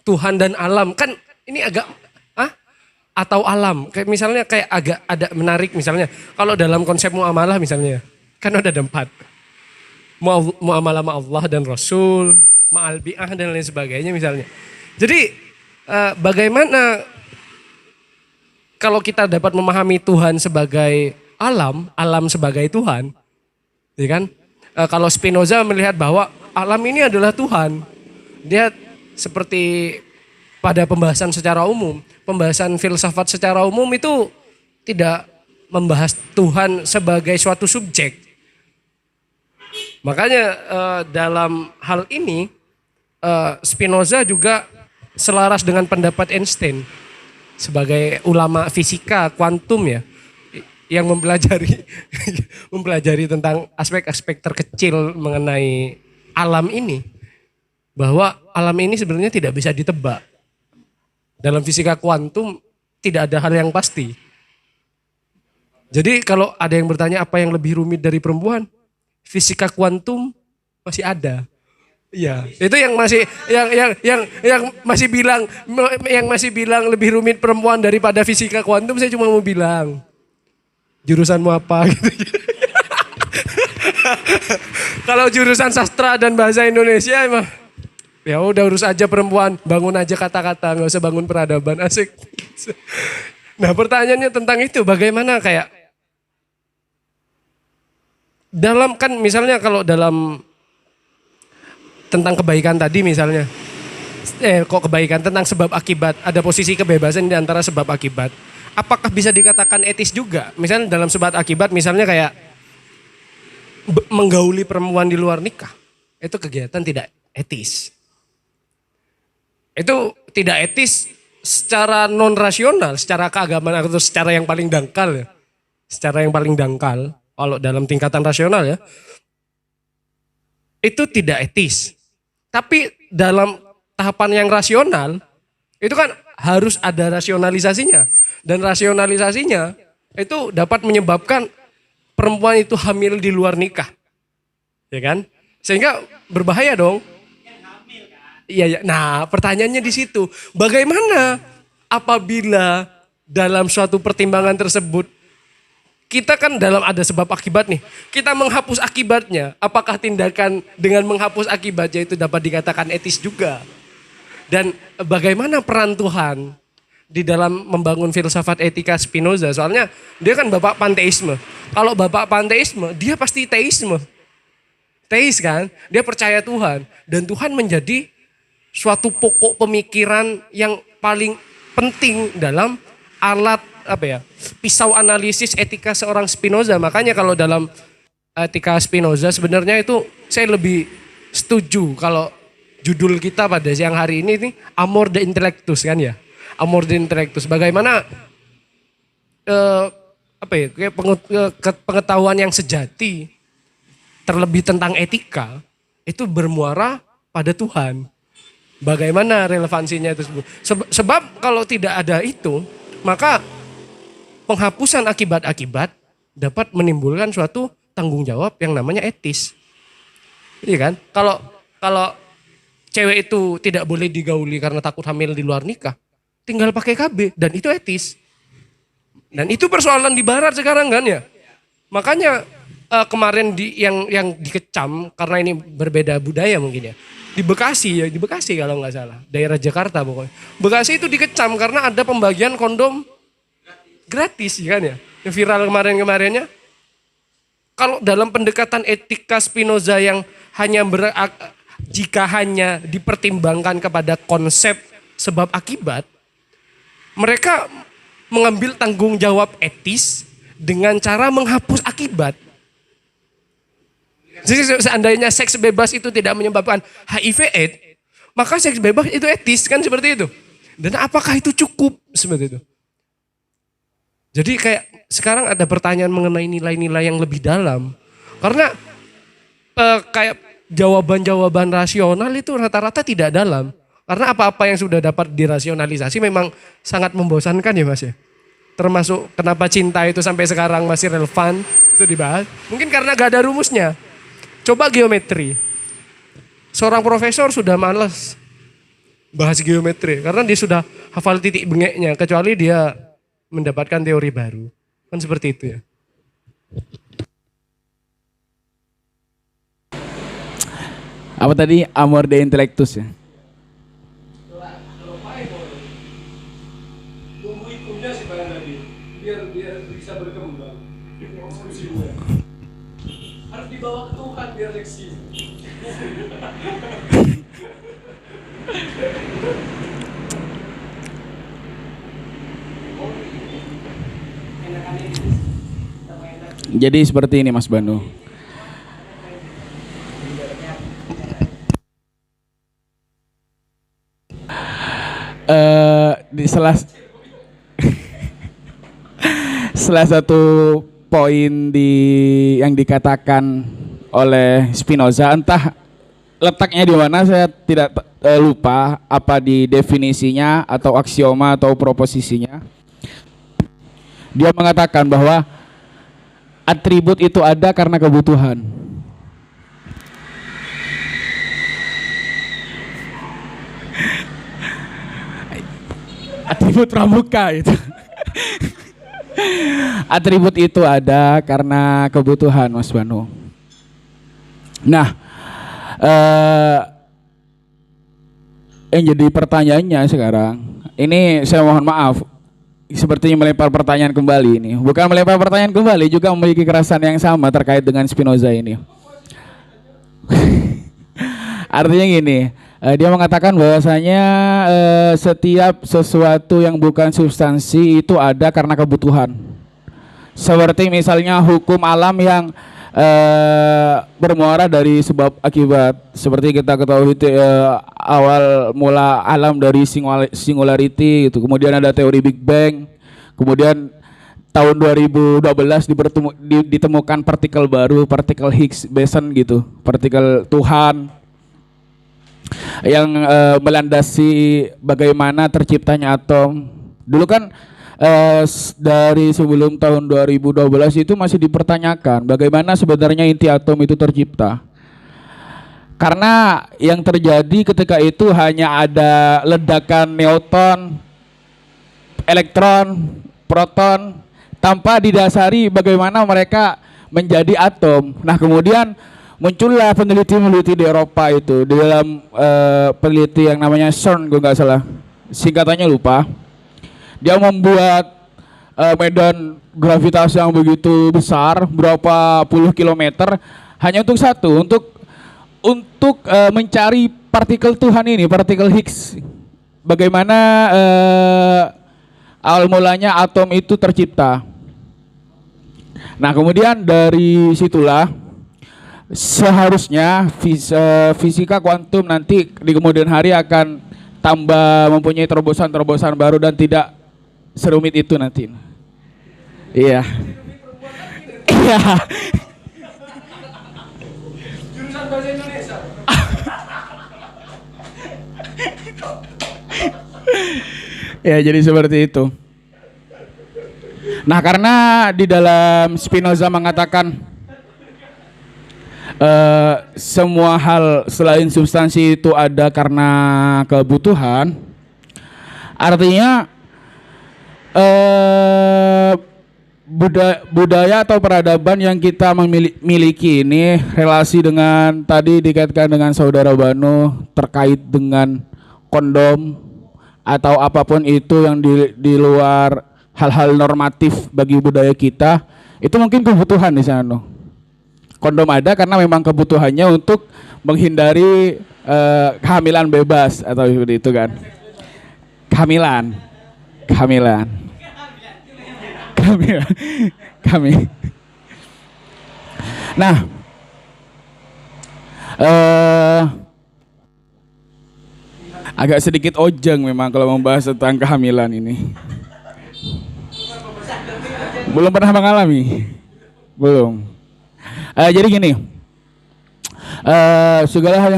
Tuhan dan alam kan. Ini agak atau alam, kayak misalnya kayak agak ada menarik, misalnya kalau dalam konsep muamalah misalnya kan ada 4, muamalah ma Allah dan Rasul, ma'al bi'ah dan lain sebagainya misalnya. Jadi bagaimana kalau kita dapat memahami Tuhan sebagai alam sebagai Tuhan, ya kan? Kalau Spinoza melihat bahwa alam ini adalah Tuhan, dia seperti pada pembahasan secara umum, pembahasan filsafat secara umum itu tidak membahas Tuhan sebagai suatu subjek. Makanya dalam hal ini Spinoza juga selaras dengan pendapat Einstein sebagai ulama fisika kuantum ya, yang mempelajari tentang aspek-aspek terkecil mengenai alam ini, bahwa alam ini sebenarnya tidak bisa ditebak. Dalam fisika kuantum tidak ada hal yang pasti. Jadi kalau ada yang bertanya apa yang lebih rumit dari perempuan, fisika kuantum masih ada. Iya, itu yang masih bilang lebih rumit perempuan daripada fisika kuantum, saya cuma mau bilang jurusanmu apa gitu. Kalau jurusan sastra dan bahasa Indonesia emang ya udah urus aja perempuan, bangun aja kata-kata, nggak usah bangun peradaban, asik. Nah pertanyaannya tentang itu, bagaimana kayak dalam kan misalnya kalau dalam tentang kebaikan tadi misalnya, kok kebaikan tentang sebab akibat, ada posisi kebebasan di antara sebab akibat. Apakah bisa dikatakan etis juga? Misalnya dalam sebab akibat, misalnya kayak menggauli perempuan di luar nikah, itu kegiatan tidak etis. Itu tidak etis secara non rasional, secara keagamaan atau secara yang paling dangkal ya. Secara yang paling dangkal, kalau dalam tingkatan rasional ya, itu tidak etis. Tapi tahapan yang rasional, itu kan harus ada rasionalisasinya. Dan rasionalisasinya itu dapat menyebabkan perempuan itu hamil di luar nikah. Ya kan? Sehingga berbahaya dong. Iya, ya. Nah, pertanyaannya di situ. Bagaimana apabila dalam suatu pertimbangan tersebut kita kan dalam ada sebab akibat nih. Kita menghapus akibatnya. Apakah tindakan dengan menghapus akibatnya itu dapat dikatakan etis juga? Dan bagaimana peran Tuhan di dalam membangun filsafat etika Spinoza? Soalnya dia kan bapak panteisme. Kalau bapak panteisme, dia pasti teisme. Teis kan? Dia percaya Tuhan. Dan Tuhan menjadi suatu pokok pemikiran yang paling penting dalam alat pisau analisis etika seorang Spinoza. Makanya kalau dalam etika Spinoza sebenarnya itu saya lebih setuju kalau judul kita pada siang hari ini nih Amor de Intellectus kan ya. Amor de Intellectus. Bagaimana pengetahuan yang sejati terlebih tentang etika itu bermuara pada Tuhan. Bagaimana relevansinya itu sebab kalau tidak ada itu maka penghapusan akibat-akibat dapat menimbulkan suatu tanggung jawab yang namanya etis. Iya kan? Kalau cewek itu tidak boleh digauli karena takut hamil di luar nikah, tinggal pakai KB dan itu etis. Dan itu persoalan di barat sekarang kan ya. Makanya kemarin yang dikecam karena ini berbeda budaya mungkin ya. Di Bekasi kalau nggak salah, daerah Jakarta pokoknya. Bekasi itu dikecam karena ada pembagian kondom gratis kan ya. Yang viral kemarin-kemarinnya. Kalau dalam pendekatan etika Spinoza yang jika hanya dipertimbangkan kepada konsep sebab akibat, mereka mengambil tanggung jawab etis dengan cara menghapus akibat. Jadi seandainya seks bebas itu tidak menyebabkan HIV/AIDS, maka seks bebas itu etis kan seperti itu. Dan apakah itu cukup seperti itu? Jadi kayak sekarang ada pertanyaan mengenai nilai-nilai yang lebih dalam. Karena kayak jawaban-jawaban rasional itu rata-rata tidak dalam. Karena apa-apa yang sudah dapat dirasionalisasi memang sangat membosankan ya Mas ya. Termasuk kenapa cinta itu sampai sekarang masih relevan itu dibahas. Mungkin karena gak ada rumusnya. Coba geometri. Seorang profesor sudah malas bahas geometri. Karena dia sudah hafal titik bengeknya. Kecuali dia mendapatkan teori baru. Kan seperti itu ya. Apa tadi? Amor de Intellectus ya? Biar bisa berkembang. Harus dibawa ke Tuhan biar seksi. Jadi seperti ini Mas Banu. Di salah satu poin yang dikatakan oleh Spinoza, entah letaknya di mana saya tidak lupa, apa di definisinya atau aksioma atau proposisinya. Dia mengatakan bahwa atribut itu ada karena kebutuhan. Atribut pramuka itu. Atribut itu ada karena kebutuhan, Mas Banu. Nah, yang jadi pertanyaannya sekarang, ini saya mohon maaf, sepertinya melempar pertanyaan kembali ini. Bukan melempar pertanyaan kembali, juga memiliki kerasan yang sama terkait dengan Spinoza ini. Artinya gini, dia mengatakan bahwasanya setiap sesuatu yang bukan substansi itu ada karena kebutuhan. Seperti misalnya hukum alam yang bermuara dari sebab akibat. Seperti kita ketahui awal mula alam dari singularity gitu. Kemudian ada teori Big Bang. Kemudian tahun 2012 ditemukan partikel baru, partikel Higgs boson gitu, partikel Tuhan. yang melandasi bagaimana terciptanya atom. Dulu kan dari sebelum tahun 2012 itu masih dipertanyakan bagaimana sebenarnya inti atom itu tercipta. Karena yang terjadi ketika itu hanya ada ledakan neutron, elektron, proton tanpa didasari bagaimana mereka menjadi atom. Nah, kemudian muncullah peneliti-peneliti di Eropa itu di dalam peneliti yang namanya CERN, gue nggak salah, singkatannya lupa. Dia membuat medan gravitasi yang begitu besar, berapa puluh kilometer, hanya untuk satu, untuk mencari partikel Tuhan ini, partikel Higgs. Bagaimana awal mulanya atom itu tercipta. Nah, kemudian dari situlah seharusnya fisika kuantum nanti di kemudian hari akan tambah mempunyai terobosan-terobosan baru dan tidak serumit itu nanti. Iya. Iya. Jurusan bahasa Indonesia. Ya, jadi seperti itu. Nah, karena di dalam Spinoza mengatakan semua hal selain substansi itu ada karena kebutuhan, artinya budaya atau peradaban yang kita miliki ini relasi dengan tadi dikaitkan dengan saudara Banu terkait dengan kondom atau apapun itu yang di luar hal-hal normatif bagi budaya kita, itu mungkin kebutuhan di sana. Kondom ada karena memang kebutuhannya untuk menghindari kehamilan bebas atau seperti itu kan. Kehamilan. Nah, agak sedikit ojeng memang kalau membahas tentang kehamilan ini. Belum pernah mengalami? Belum. Jadi gini, segala hal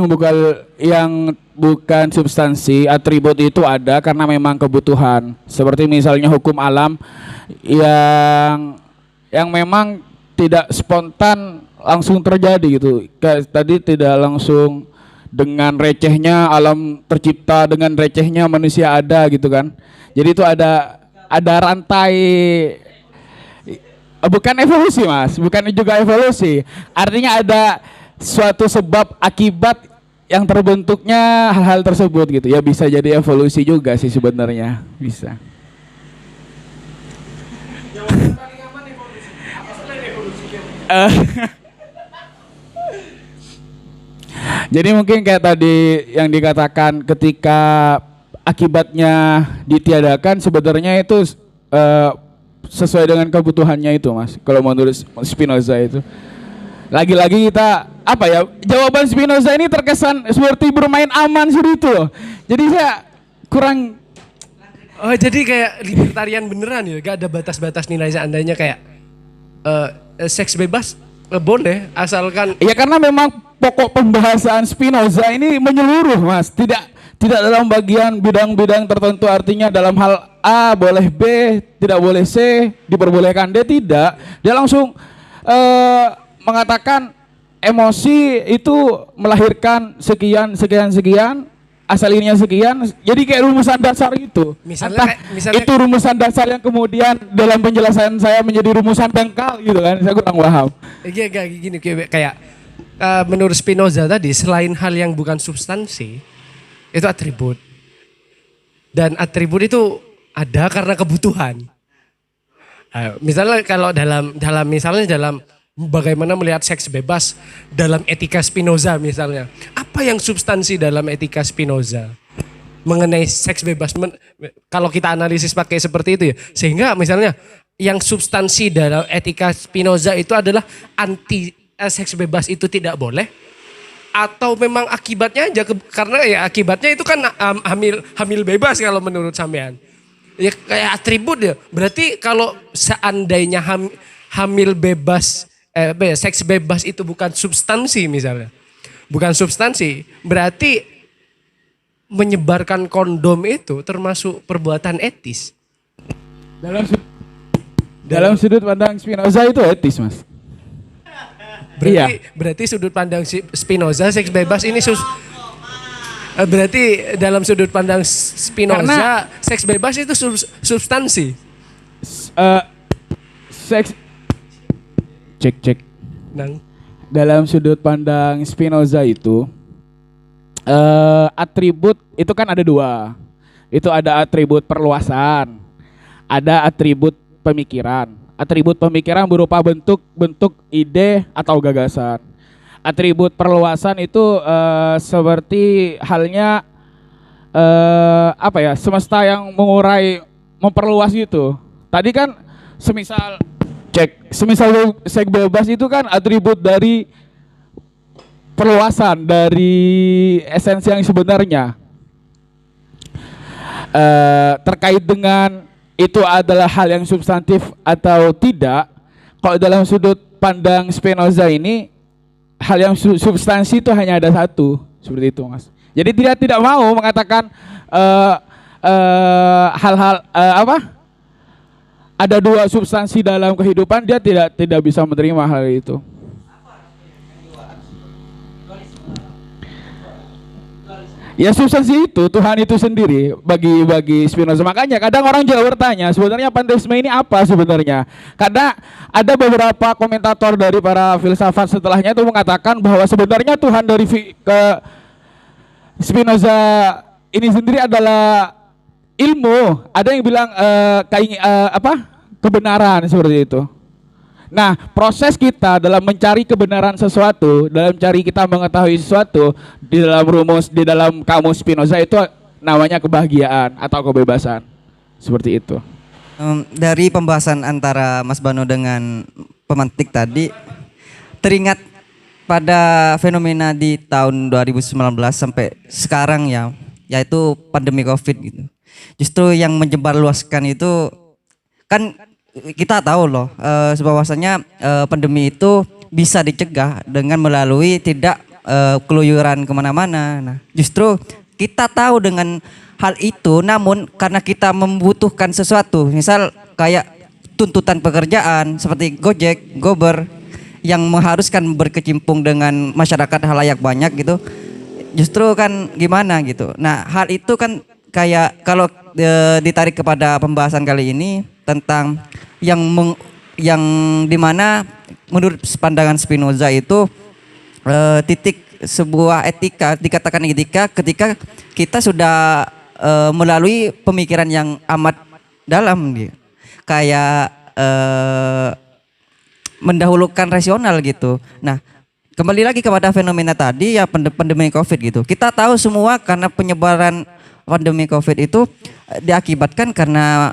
yang bukan substansi, atribut itu ada karena memang kebutuhan. Seperti misalnya hukum alam yang memang tidak spontan langsung terjadi gitu. Kayak tadi tidak langsung dengan recehnya alam tercipta, dengan recehnya manusia ada gitu kan. Jadi itu ada rantai, bukan evolusi Mas, bukan juga evolusi. Artinya ada suatu sebab akibat yang terbentuknya hal-hal tersebut gitu. Ya bisa jadi evolusi juga sih sebenarnya, bisa. Jadi mungkin kayak tadi yang dikatakan ketika akibatnya ditiadakan sebenarnya itu sesuai dengan kebutuhannya itu Mas. Kalau menurut Spinoza itu. Lagi-lagi kita apa ya, jawaban Spinoza ini terkesan seperti bermain aman seperti itu loh. Jadi saya kurang. Oh, jadi kayak libertarian beneran ya, gak ada batas-batas nilai seandainya kayak seks bebas boleh asalkan. Ya karena memang pokok pembahasan Spinoza ini menyeluruh Mas, tidak dalam bagian bidang-bidang tertentu, artinya dalam hal A boleh B, tidak boleh C, diperbolehkan D, tidak. Dia langsung mengatakan emosi itu melahirkan sekian, asalinya sekian. Jadi kayak rumusan dasar itu. Misalnya itu rumusan dasar yang kemudian dalam penjelasan saya menjadi rumusan dangkal gitu kan. Saya kurang paham. Kayak gini, kayak menurut Spinoza tadi, selain hal yang bukan substansi, itu atribut. Dan atribut itu ada karena kebutuhan. Misalnya kalau dalam bagaimana melihat seks bebas dalam etika Spinoza misalnya. Apa yang substansi dalam etika Spinoza mengenai seks bebas? Kalau kita analisis pakai seperti itu ya. Sehingga misalnya yang substansi dalam etika Spinoza itu adalah anti seks bebas itu tidak boleh. Atau memang akibatnya aja, karena ya akibatnya itu kan hamil bebas kalau menurut sampean. Ya kayak atribut ya. Berarti kalau seandainya hamil bebas, seks bebas itu bukan substansi misalnya. Bukan substansi, berarti menyebarkan kondom itu termasuk perbuatan etis? Dalam sudut pandang Spinoza itu etis, Mas. Berarti sudut pandang Spinoza seks bebas ini berarti dalam sudut pandang Spinoza seks bebas itu substansi. Seks cek. Nang. Dalam sudut pandang Spinoza itu atribut itu kan ada dua. Itu ada atribut perluasan, ada atribut pemikiran. Atribut pemikiran berupa bentuk ide atau gagasan. Atribut perluasan itu seperti halnya semesta yang mengurai, memperluas gitu. Tadi kan semisal seks bebas itu kan atribut dari perluasan, dari esensi yang sebenarnya. Terkait dengan itu adalah hal yang substantif atau tidak, kalau dalam sudut pandang Spinoza ini hal yang substansi itu hanya ada satu, seperti itu, Mas. Jadi tidak mau mengatakan hal-hal ada dua substansi dalam kehidupan, dia tidak bisa menerima hal itu. Ya substansi itu Tuhan itu sendiri bagi Spinoza. Makanya kadang orang juga bertanya sebenarnya panteisme ini apa sebenarnya. Karena ada beberapa komentator dari para filsafat setelahnya itu mengatakan bahwa sebenarnya Tuhan dari ke Spinoza ini sendiri adalah ilmu. Ada yang bilang kebenaran seperti itu. Nah, proses kita dalam mencari kebenaran sesuatu, dalam cari kita mengetahui sesuatu, di dalam kamus Spinoza itu namanya kebahagiaan atau kebebasan. Seperti itu. Dari pembahasan antara Mas Bano dengan pemantik tadi, teringat pada fenomena di tahun 2019 sampai sekarang ya, yaitu pandemi COVID gitu. Justru yang menyebarluaskan itu kan kita tahu loh bahwasanya pandemi itu bisa dicegah dengan melalui tidak keluyuran kemana-mana. Nah, justru kita tahu dengan hal itu, namun karena kita membutuhkan sesuatu, misal kayak tuntutan pekerjaan seperti Gojek, Gober yang mengharuskan berkecimpung dengan masyarakat halayak banyak gitu, justru kan gimana gitu. Nah, hal itu kan kayak kalau ditarik kepada pembahasan kali ini tentang yang dimana menurut pandangan Spinoza itu titik sebuah etika, dikatakan etika ketika kita sudah melalui pemikiran yang amat dalam gitu. Kayak mendahulukan rasional gitu. Nah, kembali lagi kepada fenomena tadi ya pandemi COVID gitu. Kita tahu semua karena penyebaran pandemi COVID itu diakibatkan karena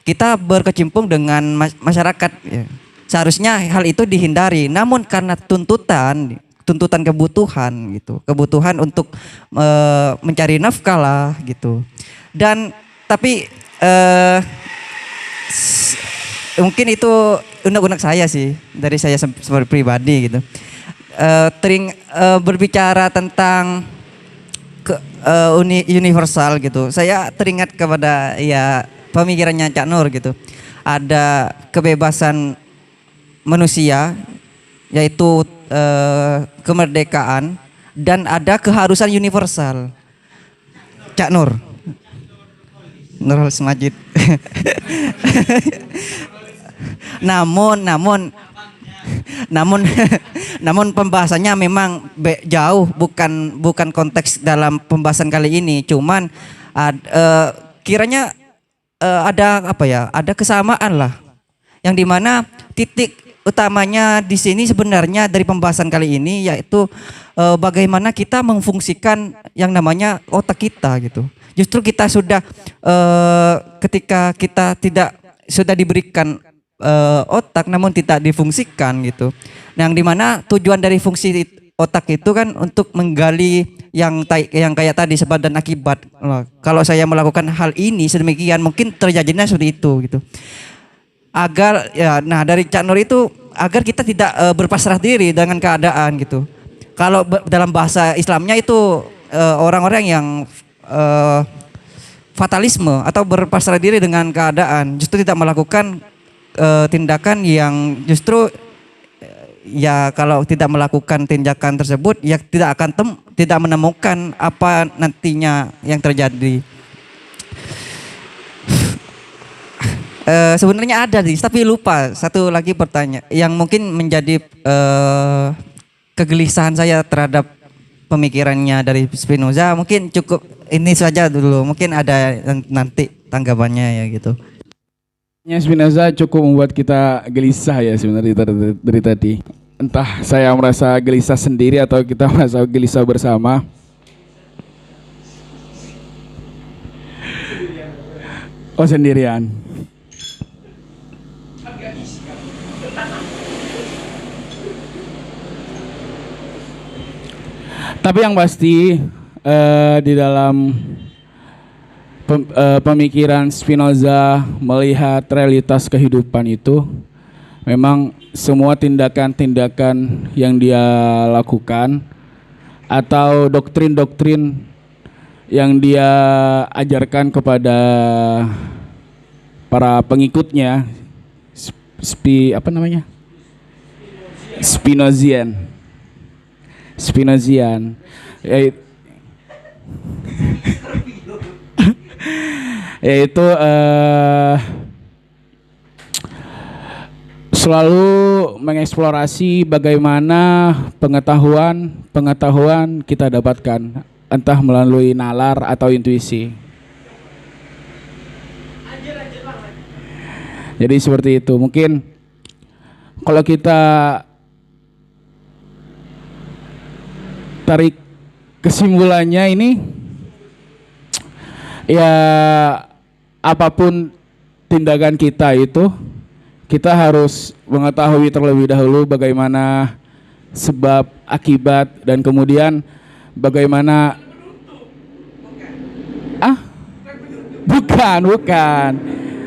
kita berkecimpung dengan masyarakat ya. Seharusnya hal itu dihindari, namun karena tuntutan kebutuhan gitu, kebutuhan untuk mencari nafkah lah gitu. Dan tapi mungkin itu unek-unek saya sih, dari saya sebagai pribadi gitu. Berbicara tentang universal gitu, saya teringat kepada ya pemikirannya Cak Nur gitu. Ada kebebasan manusia yaitu kemerdekaan, dan ada keharusan universal. Cak Nur Semajid. namun pembahasannya memang jauh, bukan konteks dalam pembahasan kali ini. Cuman kiranya ada kesamaan lah, yang dimana titik utamanya di sini sebenarnya dari pembahasan kali ini yaitu bagaimana kita memfungsikan yang namanya otak kita gitu. Justru kita sudah ketika kita sudah diberikan otak namun tidak difungsikan gitu. Nah, yang dimana tujuan dari fungsi otak itu kan untuk menggali yang kayak tadi sebab dan akibat. Kalau saya melakukan hal ini sedemikian mungkin terjadinya seperti itu gitu. Agar ya, nah dari Cak Nur itu agar kita tidak berpasrah diri dengan keadaan gitu. kalau dalam bahasa Islamnya itu orang-orang yang fatalisme atau berpasrah diri dengan keadaan, justru tidak melakukan tindakan yang justru ya kalau tidak melakukan tindakan tersebut ya tidak akan tidak menemukan apa nantinya yang terjadi. Sebenarnya ada sih, tapi lupa satu lagi pertanyaan yang mungkin menjadi kegelisahan saya terhadap pemikirannya dari Spinoza. Mungkin cukup ini saja dulu, mungkin ada nanti tanggapannya ya gitu. Spinoza cukup membuat kita gelisah ya sebenarnya dari tadi. Entah saya merasa gelisah sendiri atau kita merasa gelisah bersama. Oh sendirian. Tapi yang pasti di dalam pemikiran Spinoza melihat realitas kehidupan itu memang semua tindakan-tindakan yang dia lakukan atau doktrin-doktrin yang dia ajarkan kepada para pengikutnya Spinozian yaitu selalu mengeksplorasi bagaimana pengetahuan kita dapatkan entah melalui nalar atau intuisi. Jadi seperti itu. Mungkin kalau kita tarik kesimpulannya ini ya apapun tindakan kita itu kita harus mengetahui terlebih dahulu bagaimana sebab akibat dan kemudian bagaimana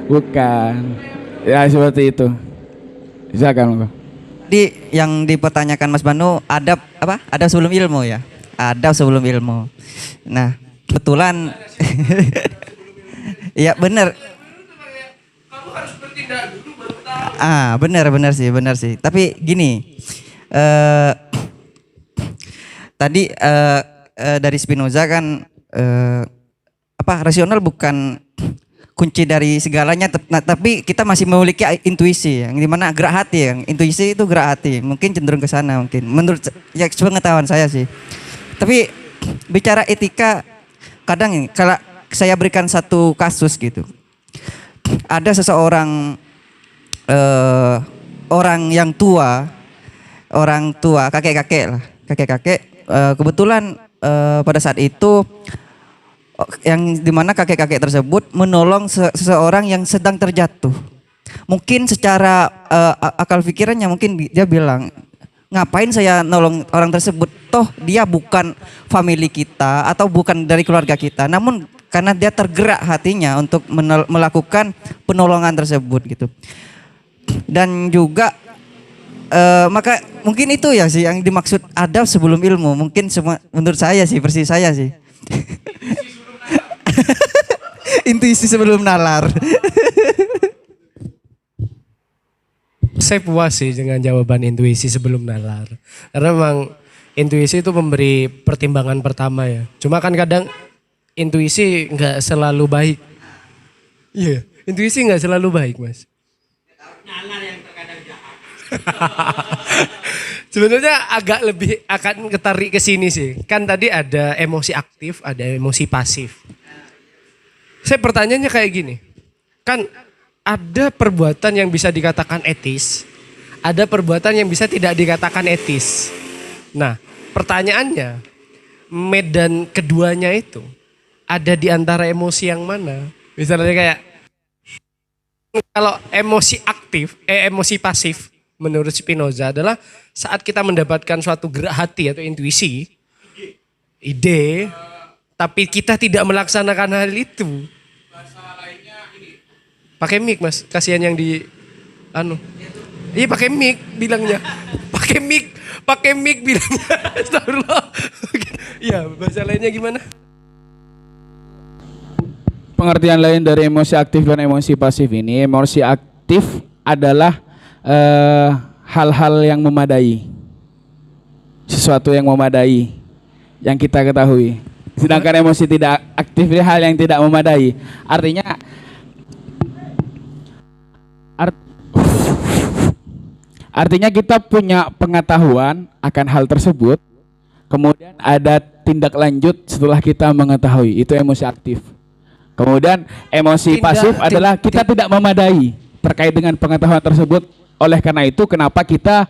bukan ya seperti itu. Silakan. Yang dipertanyakan Mas Banu adab apa? Adab sebelum ilmu ya. Adab sebelum ilmu. Nah, kebetulan ya benar. Benar sih. Tapi gini, tadi dari Spinoza kan rasional bukan kunci dari segalanya, tapi kita masih memiliki intuisi yang dimana gerak hati, yang intuisi itu gerak hati, mungkin cenderung ke sana mungkin menurut ya pengetahuan saya sih. Tapi bicara etika, kadang ini kalau saya berikan satu kasus gitu, ada seseorang orang tua kakek kebetulan pada saat itu yang dimana kakek-kakek tersebut menolong seseorang yang sedang terjatuh. Mungkin secara akal pikirannya mungkin dia bilang, ngapain saya nolong orang tersebut? Toh dia bukan family kita atau bukan dari keluarga kita. Namun karena dia tergerak hatinya untuk melakukan penolongan tersebut gitu. Dan juga maka mungkin itu ya sih yang dimaksud adab sebelum ilmu. Mungkin semua menurut saya sih, versi saya sih. Intuisi sebelum nalar. Saya puas sih dengan jawaban intuisi sebelum nalar. Karena memang intuisi itu memberi pertimbangan pertama ya. Cuma kan kadang intuisi nggak selalu baik. Iya, intuisi nggak selalu baik, Mas. Nalar yang terkadang jahat. Sebenarnya agak lebih akan ketarik ke sini sih. Kan tadi ada emosi aktif, ada emosi pasif. Saya pertanyaannya kayak gini. Kan ada perbuatan yang bisa dikatakan etis, ada perbuatan yang bisa tidak dikatakan etis. Nah, pertanyaannya, medan keduanya itu ada di antara emosi yang mana? Misalnya kayak kalau emosi aktif, emosi pasif menurut Spinoza adalah saat kita mendapatkan suatu gerak hati atau intuisi, ide, tapi kita tidak melaksanakan hal itu. Pakai mic Mas, kasihan yang di Iya pakai mic bilangnya. Pakai mic bilangnya. Astagfirullah. Iya, bahasa lainnya gimana? Pengertian lain dari emosi aktif dan emosi pasif ini, emosi aktif adalah hal-hal yang memadai, sesuatu yang memadai yang kita ketahui. Sedangkan emosi tidak aktif ini hal yang tidak memadai. Artinya kita punya pengetahuan akan hal tersebut, kemudian ada tindak lanjut setelah kita mengetahui, itu emosi aktif. Kemudian emosi pasif adalah kita tidak memadai terkait dengan pengetahuan tersebut. Oleh karena itu kenapa kita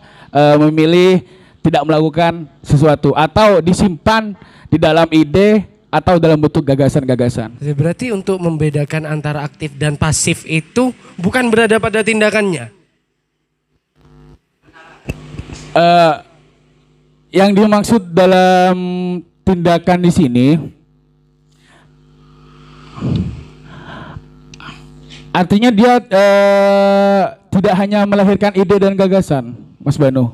memilih tidak melakukan sesuatu atau disimpan di dalam ide atau dalam bentuk gagasan-gagasan. Berarti untuk membedakan antara aktif dan pasif itu bukan berada pada tindakannya. Yang dimaksud dalam tindakan di sini artinya dia tidak hanya melahirkan ide dan gagasan, Mas Banu.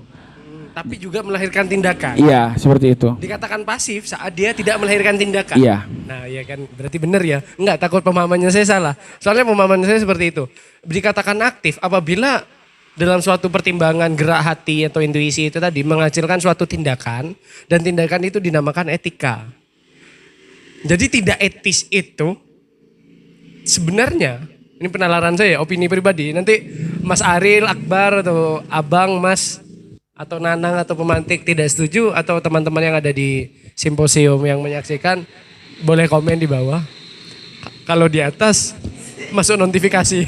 Tapi juga melahirkan tindakan. Iya, seperti itu. Dikatakan pasif saat dia tidak melahirkan tindakan. Iya. Nah, iya kan berarti benar ya. Enggak, takut pemahamannya saya salah. Soalnya pemahaman saya seperti itu. Dikatakan aktif apabila dalam suatu pertimbangan gerak hati atau intuisi itu tadi menghasilkan suatu tindakan dan tindakan itu dinamakan etika. Jadi tidak etis itu sebenarnya, ini penalaran saya, opini pribadi. Nanti Mas Aril, Akbar atau Abang, Mas atau Nanang atau pemantik tidak setuju atau teman-teman yang ada di simposium yang menyaksikan boleh komen di bawah. Kalau di atas masuk notifikasi.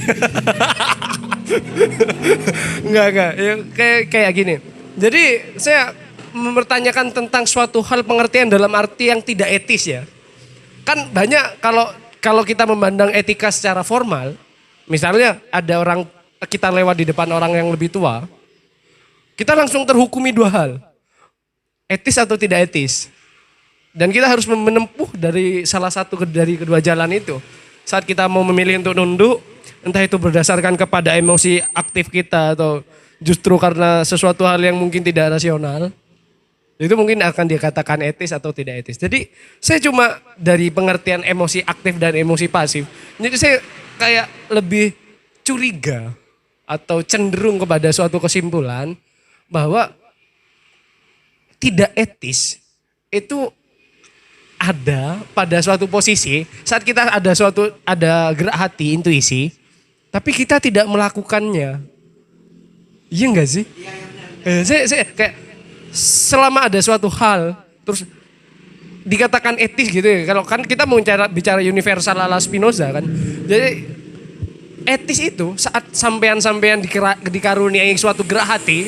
Enggak. Ya, kayak gini. Jadi saya mempertanyakan tentang suatu hal pengertian dalam arti yang tidak etis ya. Kan banyak kalau kita memandang etika secara formal, misalnya ada orang kita lewat di depan orang yang lebih tua, kita langsung terhukumi dua hal. Etis atau tidak etis. Dan kita harus menempuh dari salah satu dari kedua jalan itu. Saat kita mau memilih untuk nunduk, entah itu berdasarkan kepada emosi aktif kita atau justru karena sesuatu hal yang mungkin tidak rasional, itu mungkin akan dikatakan etis atau tidak etis. Jadi saya cuma dari pengertian emosi aktif dan emosi pasif, jadi saya kayak lebih curiga atau cenderung kepada suatu kesimpulan bahwa tidak etis itu ada pada suatu posisi saat kita ada gerak hati, intuisi, tapi kita tidak melakukannya. Iya enggak sih? Saya kayak selama ada suatu hal terus dikatakan etis gitu ya. Kalau kan kita mau bicara universal ala Spinoza kan. Jadi etis itu saat sampean dikaruniai suatu gerak hati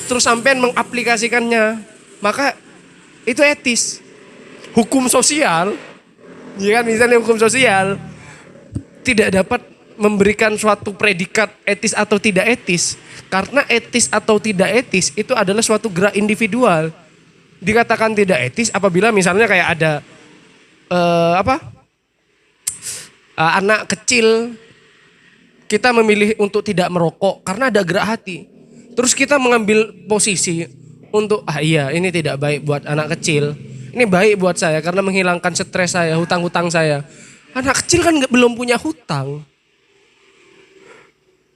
terus sampean mengaplikasikannya, maka itu etis. Hukum sosial, ya kan, misalnya hukum sosial tidak dapat memberikan suatu predikat etis atau tidak etis, karena etis atau tidak etis itu adalah suatu gerak individual. Dikatakan tidak etis apabila misalnya kayak ada anak kecil, kita memilih untuk tidak merokok karena ada gerak hati. Terus kita mengambil posisi untuk iya ini tidak baik buat anak kecil. Ini baik buat saya karena menghilangkan stres saya, hutang-hutang saya. Anak kecil kan belum punya hutang.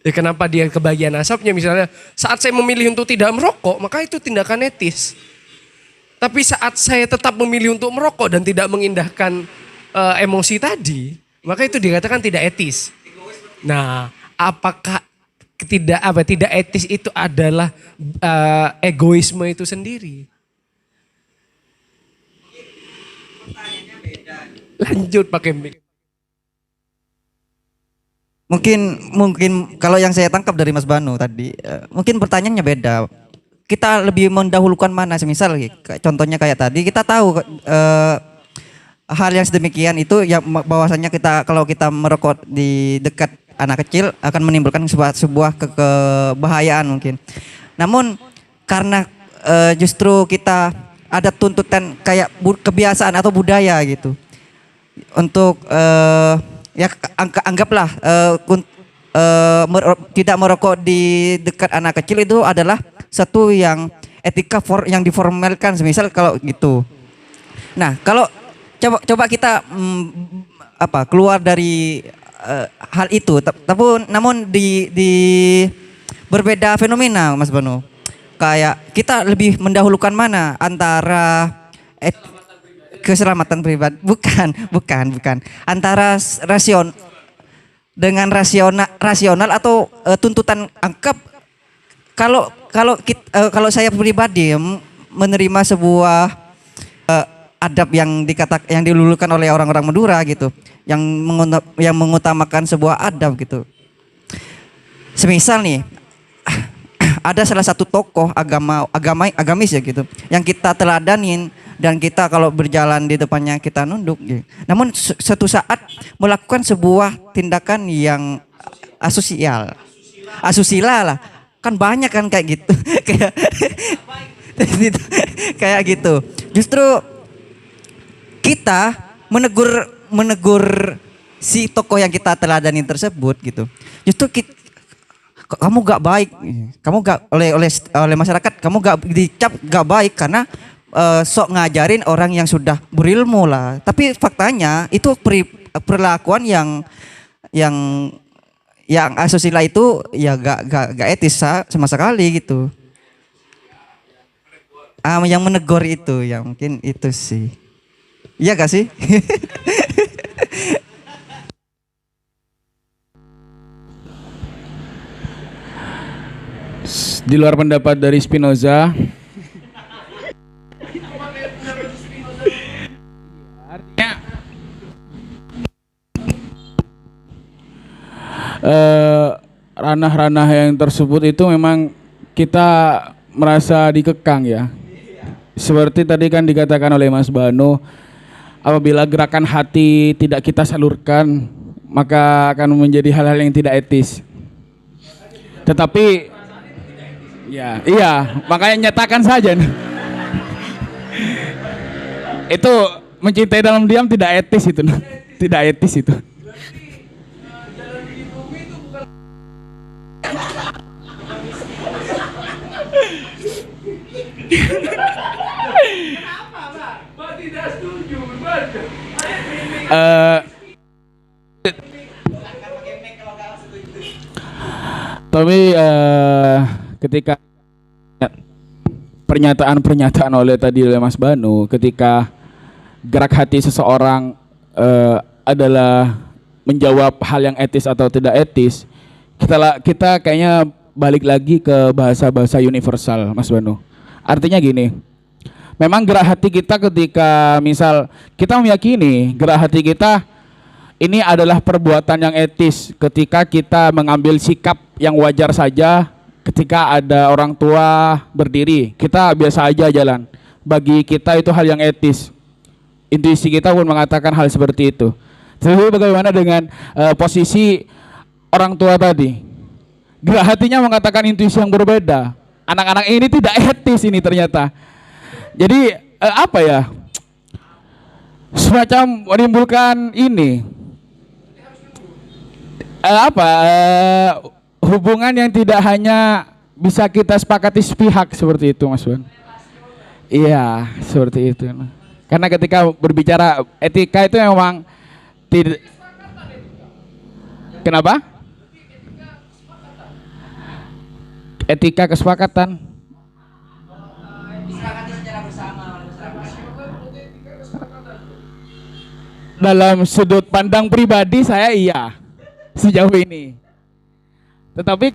Ya kenapa dia kebagian asapnya misalnya saat saya memilih untuk tidak merokok maka itu tindakan etis. Tapi saat saya tetap memilih untuk merokok dan tidak mengindahkan emosi tadi, maka itu dikatakan tidak etis. Nah, apakah tidak etis itu adalah egoisme itu sendiri? Lanjut pakai mic. Mungkin kalau yang saya tangkap dari Mas Banu tadi, mungkin pertanyaannya beda. Kita lebih mendahulukan mana? Semisal contohnya kayak tadi, kita tahu hal yang sedemikian itu ya bahwasanya kalau kita merokok di dekat anak kecil akan menimbulkan sebuah kebahayaan mungkin. Namun karena justru kita ada tuntutan kayak kebiasaan atau budaya gitu. Untuk ya anggaplah tidak merokok di dekat anak kecil itu adalah satu yang etika yang diformalkan, semisal kalau gitu. Nah, kalau coba kita keluar dari hal itu, tapi namun di berbeda fenomena, Mas Banu. Kayak kita lebih mendahulukan mana antara keselamatan pribadi, bukan antara dengan rasional atau tuntutan angkap. Kalau saya pribadi menerima sebuah adab yang dilulukan oleh orang-orang Madura gitu, yang mengutamakan sebuah adab gitu. Semisal nih ada salah satu tokoh agamis ya gitu, yang kita teladanin dan kita kalau berjalan di depannya kita nunduk gitu. Namun suatu saat melakukan sebuah tindakan yang asusila lah, kan banyak kan kayak gitu. Kayak gitu. Justru kita menegur si tokoh yang kita teladani tersebut gitu. Justru kamu gak baik, kamu gak oleh masyarakat, kamu gak dicap gak baik karena sok ngajarin orang yang sudah berilmu lah. Tapi faktanya itu perlakuan yang asusila itu ya gak etis sama sekali gitu. Yang menegur itu ya mungkin itu sih. Iya gak sih? Di luar pendapat dari Spinoza, artinya ranah-ranah yang tersebut itu memang kita merasa dikekang ya. Seperti tadi kan dikatakan oleh Mas Banu, apabila gerakan hati tidak kita salurkan, maka akan menjadi hal-hal yang tidak etis. Tetapi iya, makanya nyatakan saja. Itu mencintai dalam diam tidak etis itu. Tidak etis itu. Tapi ketika pernyataan oleh Mas Banu, ketika gerak hati seseorang adalah menjawab hal yang etis atau tidak etis, kita kayaknya balik lagi ke bahasa universal, Mas Banu. Artinya gini, memang gerak hati kita ketika misal kita meyakini gerak hati kita ini adalah perbuatan yang etis ketika kita mengambil sikap yang wajar saja ketika ada orang tua berdiri, kita biasa aja jalan. Bagi kita itu hal yang etis. Intuisi kita pun mengatakan hal seperti itu. Tapi bagaimana dengan posisi orang tua tadi? Gerak hatinya mengatakan intuisi yang berbeda. Anak-anak ini tidak etis ini ternyata. Jadi apa ya? Semacam menimbulkan ini. Hubungan yang tidak hanya bisa kita sepakati sepihak seperti itu, Mas Wan. Iya, seperti itu. Karena ketika berbicara etika itu memang tidak. Kenapa? Etika kesepakatan. Dalam sudut pandang pribadi saya iya sejauh ini. Tetapi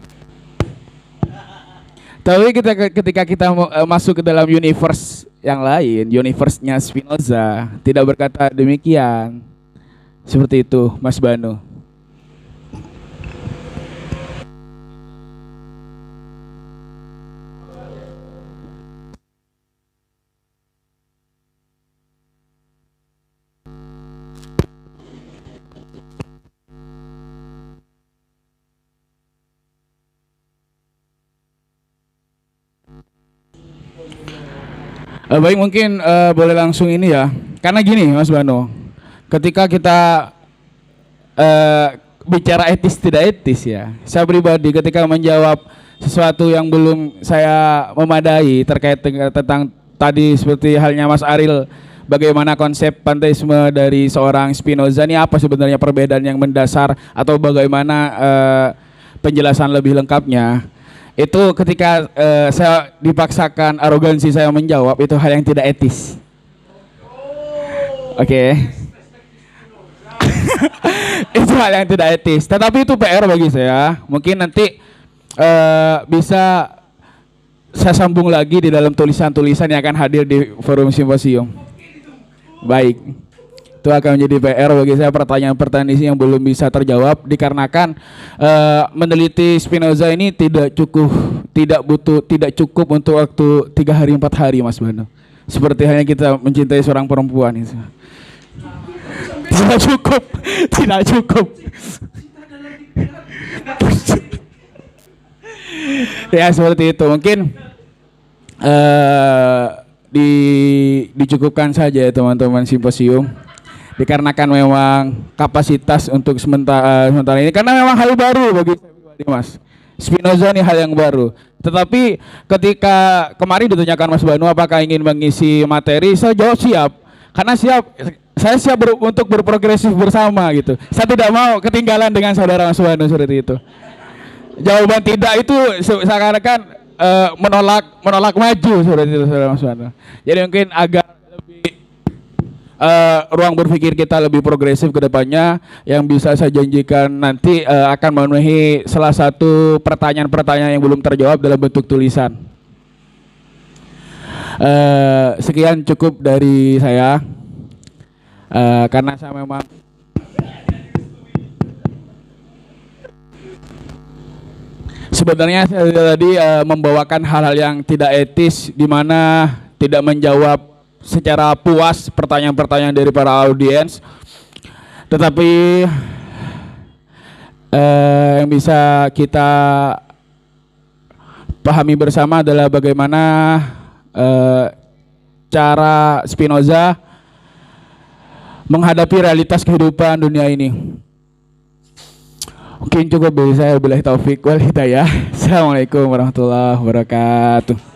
ketika kita masuk ke dalam universe yang lain, universe-nya Spinoza tidak berkata demikian. Seperti itu, Mas Banu. Baik, mungkin boleh langsung ini ya. Karena gini Mas Banu, ketika kita bicara etis tidak etis ya. Saya pribadi ketika menjawab sesuatu yang belum saya memadai terkait dengan tentang tadi seperti halnya Mas Aril, bagaimana konsep panteisme dari seorang Spinoza ini, apa sebenarnya perbedaan yang mendasar atau bagaimana penjelasan lebih lengkapnya. Itu ketika saya dipaksakan arogansi saya menjawab, itu hal yang tidak etis. Oke. Itu hal yang tidak etis. Tetapi itu PR bagi saya. Mungkin nanti bisa saya sambung lagi di dalam tulisan-tulisan yang akan hadir di forum simposium. Baik. Itu akan menjadi PR bagi saya, pertanyaan-pertanyaan ini yang belum bisa terjawab dikarenakan meneliti Spinoza ini tidak cukup untuk waktu 3 hari 4 hari, Mas Bano. Seperti halnya kita mencintai seorang perempuan itu. Tidak cukup, tidak cukup. Ya seperti itu. Mungkin dicukupkan saja ya teman-teman simposium. Dikarenakan memang kapasitas untuk sementara ini, karena memang hal baru bagi saya pribadi, Mas. Spinoza ini hal yang baru. Tetapi ketika kemarin ditanyakan Mas Banu apakah ingin mengisi materi, saya jawab siap. Karena saya siap untuk berprogresif bersama gitu. Saya tidak mau ketinggalan dengan saudara Mas Banu seperti itu. Jawaban tidak itu seakan-akan menolak maju seperti itu, saudara Mas Banu. Jadi mungkin agak lebih ruang berpikir kita lebih progresif ke depannya, yang bisa saya janjikan nanti akan memenuhi salah satu pertanyaan-pertanyaan yang belum terjawab dalam bentuk tulisan. Sekian cukup dari saya, karena saya memang sebenarnya saya tadi membawakan hal-hal yang tidak etis, di mana tidak menjawab secara puas pertanyaan-pertanyaan dari para audiens, tetapi yang bisa kita pahami bersama adalah bagaimana cara Spinoza menghadapi realitas kehidupan dunia ini. Mungkin cukup dari saya. Wabillahi taufik wal hidayah. Assalamualaikum warahmatullahi wabarakatuh.